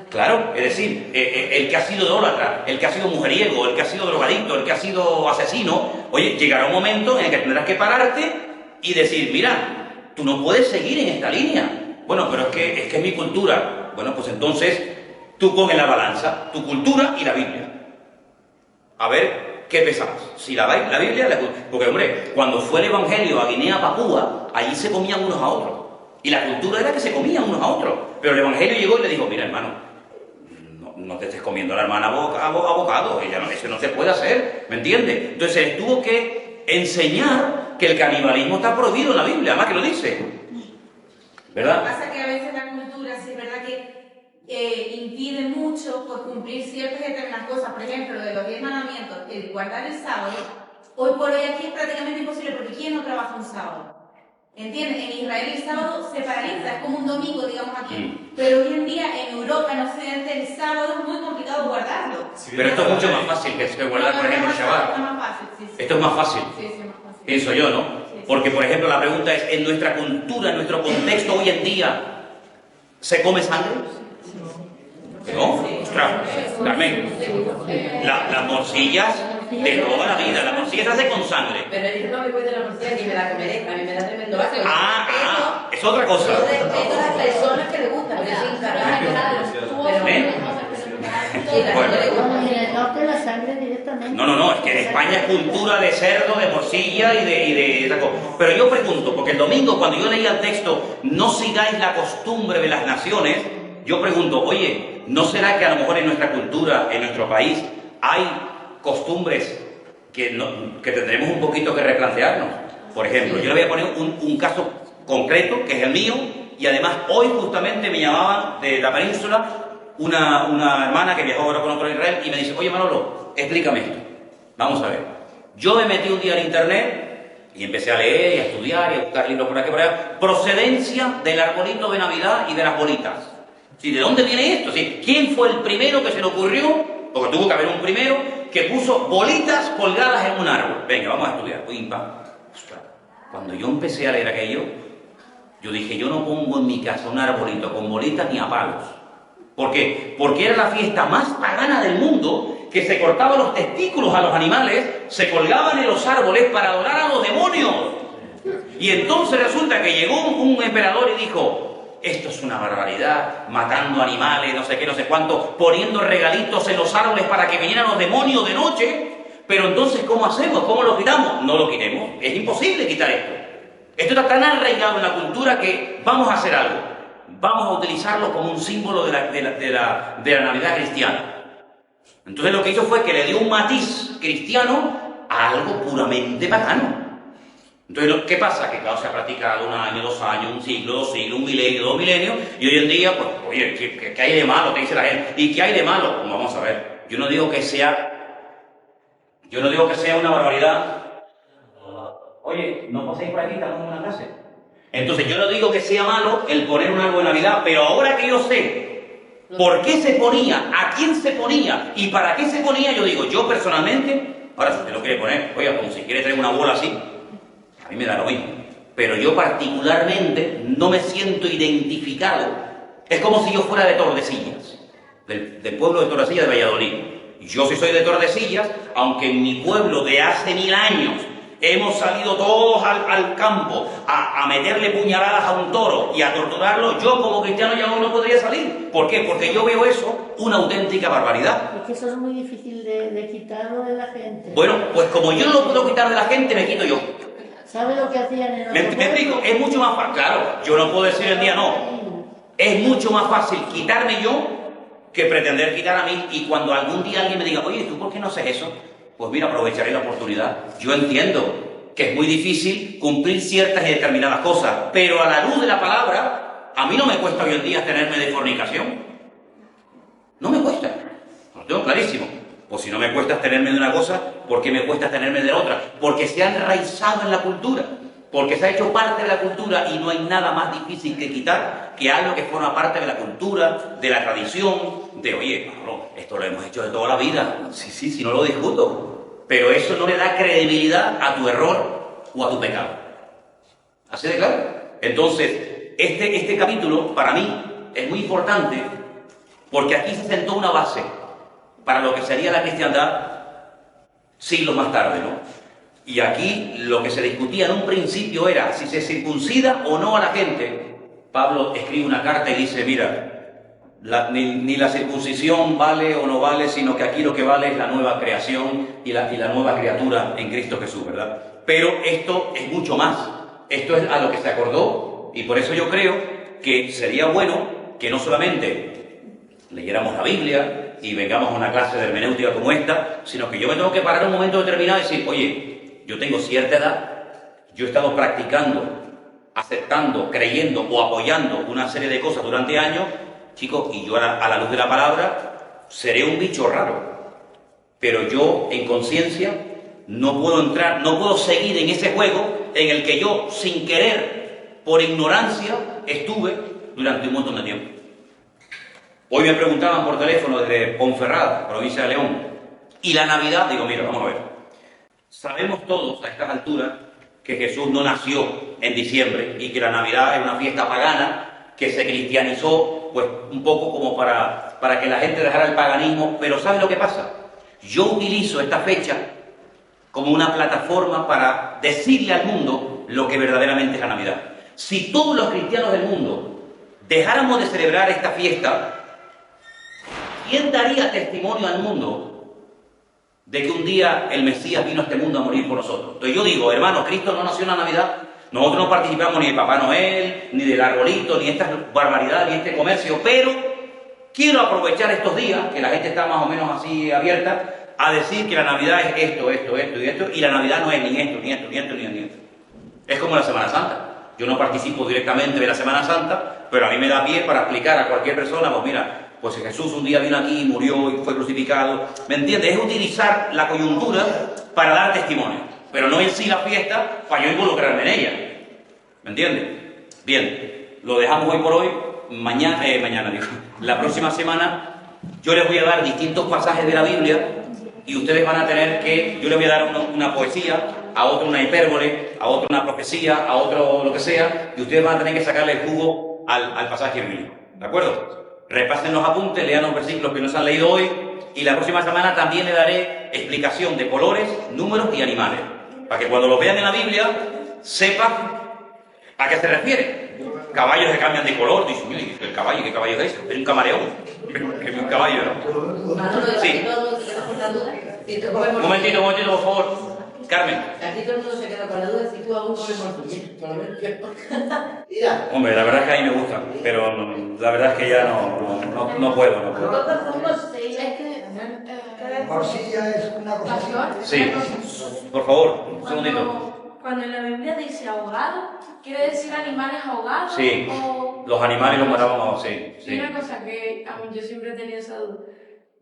S1: Claro, es decir, el que ha sido idólatra, el que ha sido mujeriego, el que ha sido drogadicto, el que ha sido asesino, oye, llegará un momento en el que tendrás que pararte y decir, mira, tú no puedes seguir en esta línea. Bueno, pero es que es mi cultura. Bueno, pues entonces tú pon en la balanza tu cultura y la Biblia. A ver qué pesa más. Si la Biblia, porque hombre, cuando fue el Evangelio a Guinea Papúa, allí se comían unos a otros. Y la cultura era que se comían unos a otros. Pero el Evangelio llegó y le dijo, mira hermano, no te estés comiendo a la hermana a bocado, eso no se puede hacer, ¿me entiendes? Entonces él tuvo que enseñar que el canibalismo está prohibido en la Biblia, además que lo dice. ¿Verdad?
S3: Lo que pasa es que a veces la cultura, sí es verdad que impide mucho por cumplir ciertas determinadas cosas. Por ejemplo, lo de los 10 mandamientos, el guardar el sábado, hoy por hoy aquí es prácticamente imposible, porque ¿quién no trabaja un sábado? ¿Entiendes? En Israel el sábado se paraliza, es como un domingo, digamos aquí. Pero hoy en día en Europa, en Occidente, el sábado es muy complicado guardarlo.
S1: Sí, pero esto es mucho más fácil que guardar, por ejemplo, el Shabbat.
S3: Esto es más fácil, sí.
S1: Esto es más fácil.
S3: Sí, es más fácil.
S1: Pienso yo, ¿no? Porque, por ejemplo, la pregunta es, ¿en nuestra cultura, en nuestro contexto hoy en día, se come sangre? ¿No? Ostras, Carmen, las morcillas de toda la vida, la morcilla se hace con sangre.
S11: Pero yo no me voy de la morcilla ni me la comeré, a mí me da tremendo asco.
S1: Es otra cosa.
S11: Yo respeto a las personas que le gustan, pero sin
S7: Bueno, y en el norte la sangre directamente.
S1: No, es que en España es cultura de cerdo, de morcilla y de esa cosa. Pero yo pregunto, porque el domingo cuando yo leía el texto, no sigáis la costumbre de las naciones, yo pregunto, oye, ¿no será que a lo mejor en nuestra cultura, en nuestro país, hay costumbres que tendremos un poquito que replantearnos? Por ejemplo, yo le voy a poner un caso concreto, que es el mío, y además hoy justamente me llamaban de la península una hermana que viajó ahora con otro Israel y me dice, oye Manolo, explícame esto. Vamos a ver. Yo me metí un día en internet y empecé a leer y a estudiar y a buscar libros por aquí y por allá. Procedencia del arbolito de Navidad y de las bolitas. ¿Sí? ¿De dónde viene esto? ¿Sí? ¿Quién fue el primero que se le ocurrió? Porque tuvo que haber un primero que puso bolitas colgadas en un árbol. Venga, vamos a estudiar. Ostras, cuando yo empecé a leer aquello, yo dije, yo no pongo en mi casa un arbolito con bolitas ni a palos. ¿Por qué? Porque era la fiesta más pagana del mundo, que se cortaban los testículos a los animales, se colgaban en los árboles para adorar a los demonios. Y entonces resulta que llegó un emperador y dijo, esto es una barbaridad, matando animales, no sé qué, no sé cuánto, poniendo regalitos en los árboles para que vinieran los demonios de noche. Pero entonces, ¿cómo hacemos? ¿Cómo lo quitamos? No lo quitemos, es imposible quitar esto. Esto está tan arraigado en la cultura que vamos a hacer algo. Vamos a utilizarlo como un símbolo de la Navidad cristiana. Entonces lo que hizo fue que le dio un matiz cristiano a algo puramente pagano. Entonces, ¿qué pasa? Que claro, se ha practicado 1 año, 2 años, 1 siglo, 2 siglos, 1 milenio, 2 milenios, y hoy en día, pues, oye, ¿qué hay de malo? Te dice la gente. ¿Y qué hay de malo? Pues vamos a ver. Yo no digo que sea una barbaridad. Oye, no paséis por aquí, estamos en una clase. Entonces, yo no digo que sea malo el poner un árbol de Navidad, pero ahora que yo sé por qué se ponía, a quién se ponía y para qué se ponía, yo digo, yo personalmente, ahora si usted lo quiere poner, oiga, como si quiere traer una bola así, a mí me da lo mismo. Pero yo particularmente no me siento identificado. Es como si yo fuera de Tordesillas, del pueblo de Tordesillas de Valladolid. Yo sí soy de Tordesillas, aunque en mi pueblo de hace 1000 años hemos salido todos al campo a meterle puñaladas a un toro y a torturarlo, yo como cristiano ya no podría salir. ¿Por qué? Porque yo veo eso una auténtica barbaridad.
S7: Es que eso es muy difícil de quitarlo de la gente.
S1: Bueno, pues como yo no lo puedo quitar de la gente, me quito yo.
S7: ¿Sabe lo que hacían en
S1: ¿Me explico? Es mucho más fácil. Claro, yo no puedo decir el día no. Es mucho más fácil quitarme yo que pretender quitar a mí. Y cuando algún día alguien me diga, oye, ¿tú por qué no haces eso? Pues mira, aprovecharé la oportunidad. Yo entiendo que es muy difícil cumplir ciertas y determinadas cosas, pero a la luz de la palabra, a mí no me cuesta hoy en día tenerme de fornicación. No me cuesta. Lo tengo clarísimo. Pues si no me cuesta tenerme de una cosa, ¿por qué me cuesta tenerme de otra? Porque se ha enraizado en la cultura, porque se ha hecho parte de la cultura y no hay nada más difícil que quitar que algo que forma parte de la cultura, de la tradición, de, oye, Pablo, esto lo hemos hecho de toda la vida. Sí, no lo discuto. Pero eso no le da credibilidad a tu error o a tu pecado. ¿Así de claro? Entonces, este capítulo, para mí, es muy importante porque aquí se sentó una base para lo que sería la cristiandad siglos más tarde, ¿no? Y aquí lo que se discutía en un principio era si se circuncida o no a la gente. Pablo escribe una carta y dice, mira, ni la circuncisión vale o no vale, sino que aquí lo que vale es la nueva creación y la nueva criatura en Cristo Jesús, ¿verdad? Pero esto es mucho más. Esto es a lo que se acordó y por eso yo creo que sería bueno que no solamente leyéramos la Biblia y vengamos a una clase de hermenéutica como esta, sino que yo me tengo que parar en un momento determinado y decir, oye, yo tengo cierta edad, yo he estado practicando, aceptando, creyendo o apoyando una serie de cosas durante años, chicos, y yo a la luz de la palabra seré un bicho raro, pero yo en conciencia no puedo entrar, no puedo seguir en ese juego en el que yo, sin querer, por ignorancia, estuve durante un montón de tiempo. Hoy me preguntaban por teléfono desde Ponferrada, provincia de León, y la Navidad, digo, mira, vamos a ver. Sabemos todos a estas alturas que Jesús no nació en diciembre y que la Navidad es una fiesta pagana que se cristianizó, pues un poco como para que la gente dejara el paganismo, pero ¿sabes lo que pasa? Yo utilizo esta fecha como una plataforma para decirle al mundo lo que verdaderamente es la Navidad. Si todos los cristianos del mundo dejáramos de celebrar esta fiesta, ¿quién daría testimonio al mundo de que un día el Mesías vino a este mundo a morir por nosotros? Entonces yo digo, hermanos, Cristo no nació en la Navidad, nosotros no participamos ni de Papá Noel, ni del arbolito, ni estas barbaridades, ni este comercio, pero quiero aprovechar estos días, que la gente está más o menos así abierta, a decir que la Navidad es esto, y la Navidad no es ni esto, ni esto. Es como la Semana Santa. Yo no participo directamente de la Semana Santa, pero a mí me da pie para explicar a cualquier persona, pues mira, pues Jesús un día vino aquí, murió y fue crucificado. ¿Me entiendes? Es utilizar la coyuntura para dar testimonio, pero no en sí la fiesta para yo involucrarme en ella. ¿Me entiendes? Bien, lo dejamos hoy por hoy. La próxima semana yo les voy a dar distintos pasajes de la Biblia y ustedes van a tener que, yo les voy a dar una poesía, a otro una hipérbole, a otro una profecía, a otro lo que sea, y ustedes van a tener que sacarle el jugo al pasaje bíblico. ¿De acuerdo? Repasen los apuntes, lean los versículos que nos han leído hoy y la próxima semana también le daré explicación de colores, números y animales, para que cuando lo vean en la Biblia sepan a qué se refiere. Caballos que cambian de color, dicen, "Uy, el caballo, ¿qué caballo es eso? Es un camaleón, es un caballo, ¿no?"
S11: Manolo,
S1: Sí.
S11: todo el mundo se queda con la duda. Si tú
S1: Un
S11: comes
S1: momentito, por favor. Carmen.
S11: Aquí todo el mundo se queda con la duda si tú aún comes morcilla. Por lo menos yo.
S1: Hombre, la verdad es que a mí me gusta, pero la verdad es que ya no puedo.
S6: Morcilla es una cosa.
S1: Sí, por favor, un segundito.
S5: Cuando en la Biblia dice ahogado, ¿quiere decir animales ahogados?
S1: Sí,
S5: O...
S1: los animales los mataban, sí.
S5: Y una cosa que a mí yo siempre he tenido esa duda.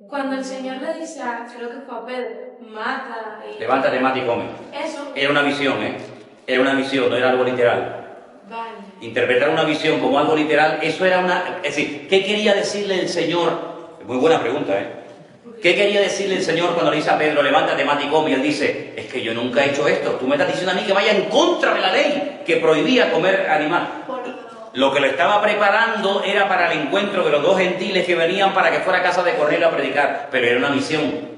S5: Cuando el Señor le dice a, creo que fue a Pedro, mata y...
S1: Levántate, mata y come.
S5: Eso.
S1: Era una visión, ¿eh? Era una visión, no era algo literal.
S5: Vale.
S1: Interpretar una visión como algo literal, eso era una... Es decir, ¿qué quería decirle el Señor? Muy buena pregunta, ¿eh? ¿Qué quería decirle el Señor cuando le dice a Pedro, levántate, mata y come? Y él dice, es que yo nunca he hecho esto. Tú me estás diciendo a mí que vaya en contra de la ley que prohibía comer animal. Lo que lo estaba preparando era para el encuentro de los dos gentiles que venían para que fuera a casa de Cornelio a predicar, pero era una misión.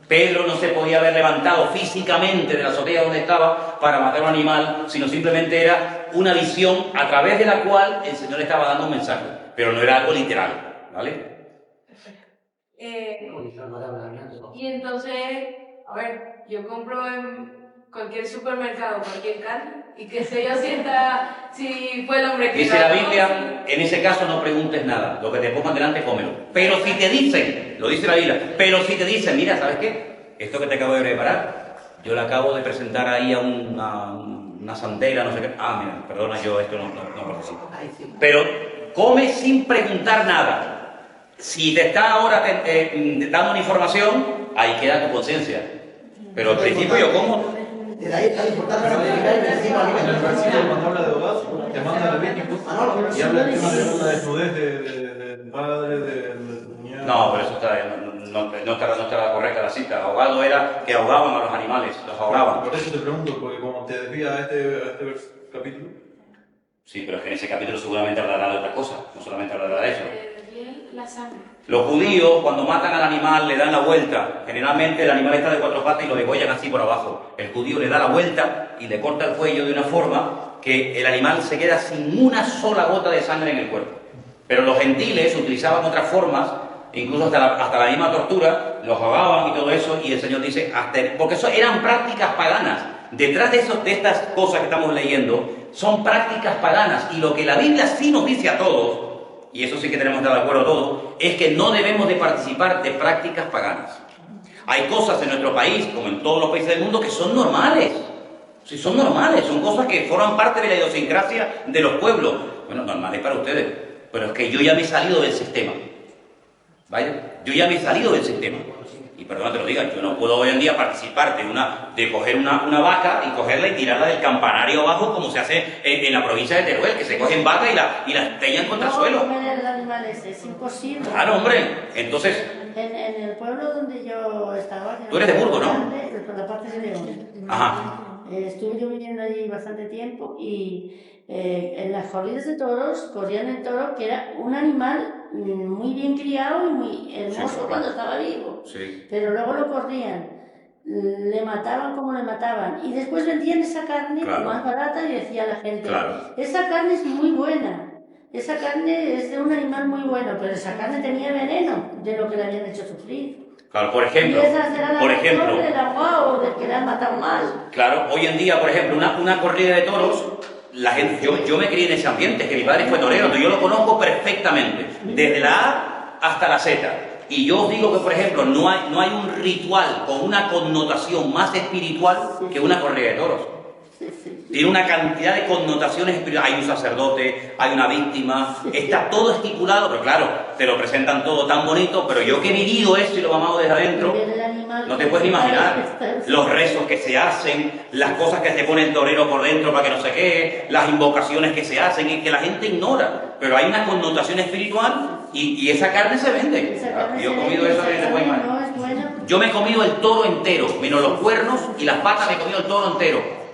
S1: Pedro no se podía haber levantado físicamente de la azotea donde estaba para matar a un animal, sino simplemente era una visión a través de la cual el Señor estaba dando un mensaje, pero no era algo literal, ¿vale?
S5: Y entonces, a ver, yo compro en cualquier supermercado cualquier carne y que sé yo si fue el hombre que...
S1: Dice la Biblia, en ese caso no preguntes nada, lo que te pongan delante cómelo. Pero si te dicen, lo dice la Biblia, pero si te dicen, mira, ¿sabes qué? Esto que te acabo de preparar, yo le acabo de presentar ahí a una santera, no sé qué. Ah, mira, perdona, yo esto no participo. Pero come sin preguntar nada. Si te está ahora dando una información, ahí queda tu conciencia. Pero al principio yo como.
S6: De ahí está la importancia de verificar y encima
S2: En el versículo cuando habla de hogar, te manda Levítico y habla de una desnudez del padre, del cuñado.
S1: No, pero eso no está correcta la cita. Ahogado era que ahogaban a los animales, los ahogaban.
S2: Por eso te pregunto, porque como te desvía a este capítulo.
S1: Sí, pero es que en ese capítulo seguramente hablará de otra cosa, no solamente hablará de eso.
S5: La sangre.
S1: Los judíos, cuando matan al animal, le dan la vuelta. Generalmente el animal está de cuatro patas y lo degollan así por abajo. El judío le da la vuelta y le corta el cuello de una forma que el animal se queda sin una sola gota de sangre en el cuerpo. Pero los gentiles utilizaban otras formas, incluso hasta la misma tortura, los ahogaban y todo eso, y el Señor dice, porque eso eran prácticas paganas. Detrás de estas cosas que estamos leyendo, son prácticas paganas, y lo que la Biblia sí nos dice a todos, y eso sí que tenemos que estar de acuerdo todos, es que no debemos de participar de prácticas paganas. Hay cosas en nuestro país, como en todos los países del mundo, que son normales. Sí, son normales, son cosas que forman parte de la idiosincrasia de los pueblos. Bueno, normales para ustedes, pero es que yo ya me he salido del sistema. ¿Vale? Yo ya me he salido del sistema. Y perdona que lo diga, yo no puedo hoy en día participar de coger una vaca y cogerla y tirarla del campanario abajo como se hace en la provincia de Teruel, que se cogen vacas y la estrellan contra el suelo.
S7: No comer el animal ese, es imposible.
S1: Claro, hombre. Entonces...
S7: En el pueblo donde yo estaba...
S1: Tú eres de Burgos, ¿no?
S7: Por la parte de León.
S1: Ajá.
S7: Estuve yo viviendo allí bastante tiempo y en las corridas de toros corrían el toro, que era un animal muy bien criado y muy hermoso cuando estaba vivo.
S1: Sí.
S7: Pero luego lo corrían, le mataban como le mataban y después vendían esa carne más barata y decía la gente, esa carne es muy buena, esa carne es de un animal muy bueno, pero esa carne tenía veneno de lo que le habían hecho sufrir.
S1: Claro, por ejemplo,
S7: del abogado, del que le han matado mal.
S1: Claro, hoy en día, por ejemplo, una corrida de toros, la gente, yo me crié en ese ambiente, que mi padre fue torero, entonces yo lo conozco perfectamente, desde la A hasta la Z. Y yo os digo que, por ejemplo, no hay un ritual con una connotación más espiritual que una corrida de toros. Tiene una cantidad de connotaciones espirituales. Hay un sacerdote, hay una víctima, está todo estipulado, pero claro, te lo presentan todo tan bonito, pero yo que he vivido eso y lo he mamado desde adentro, no te puedes ni imaginar los rezos que se hacen, las cosas que se pone el torero por dentro para que no se quede, las invocaciones que se hacen y que la gente ignora, pero hay una connotación espiritual y esa carne se vende. Yo he comido eso desde buen mal. Yo me he comido el toro entero, menos los cuernos y las patas, me he comido el toro entero.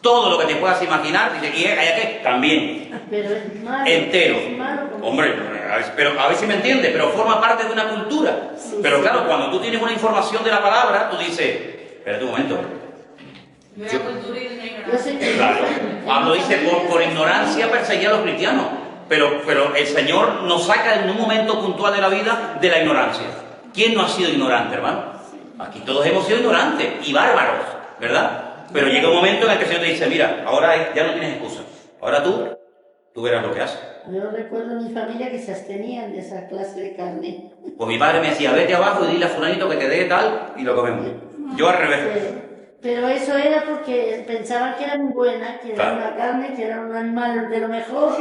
S1: Todo lo que te puedas imaginar, dice, ¿y hay qué? También.
S7: Pero es malo.
S1: Entero.
S7: Es malo como-
S1: Hombre, a ver si me entiendes, pero forma parte de una cultura. Pero claro, cuando tú tienes una información de la palabra, tú dices, espérate un momento.
S3: De una cultura y de una
S7: Yo
S3: ignorancia.
S7: sé que...
S1: Claro. Pablo dice, por ignorancia perseguía a los cristianos. Pero el Señor nos saca en un momento puntual de la vida de la ignorancia. ¿Quién no ha sido ignorante, hermano? Aquí todos hemos sido ignorantes y bárbaros, ¿verdad? Pero llega un momento en el que el Señor te dice, mira, ahora ya no tienes excusa. Ahora tú verás lo que haces.
S7: Yo recuerdo a mi familia que se abstenían de esa clase de carne.
S1: Pues mi padre me decía, vete abajo y dile a fulanito que te dé tal y lo comemos. Yo al revés.
S7: Pero eso era porque pensaban que era muy buena, que era
S1: Claro.
S7: una carne, que era un animal de lo mejor.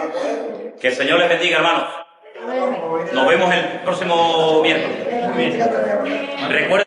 S1: Que el Señor les bendiga, hermanos.
S7: Bueno,
S1: Nos vemos el próximo miércoles. Recuerden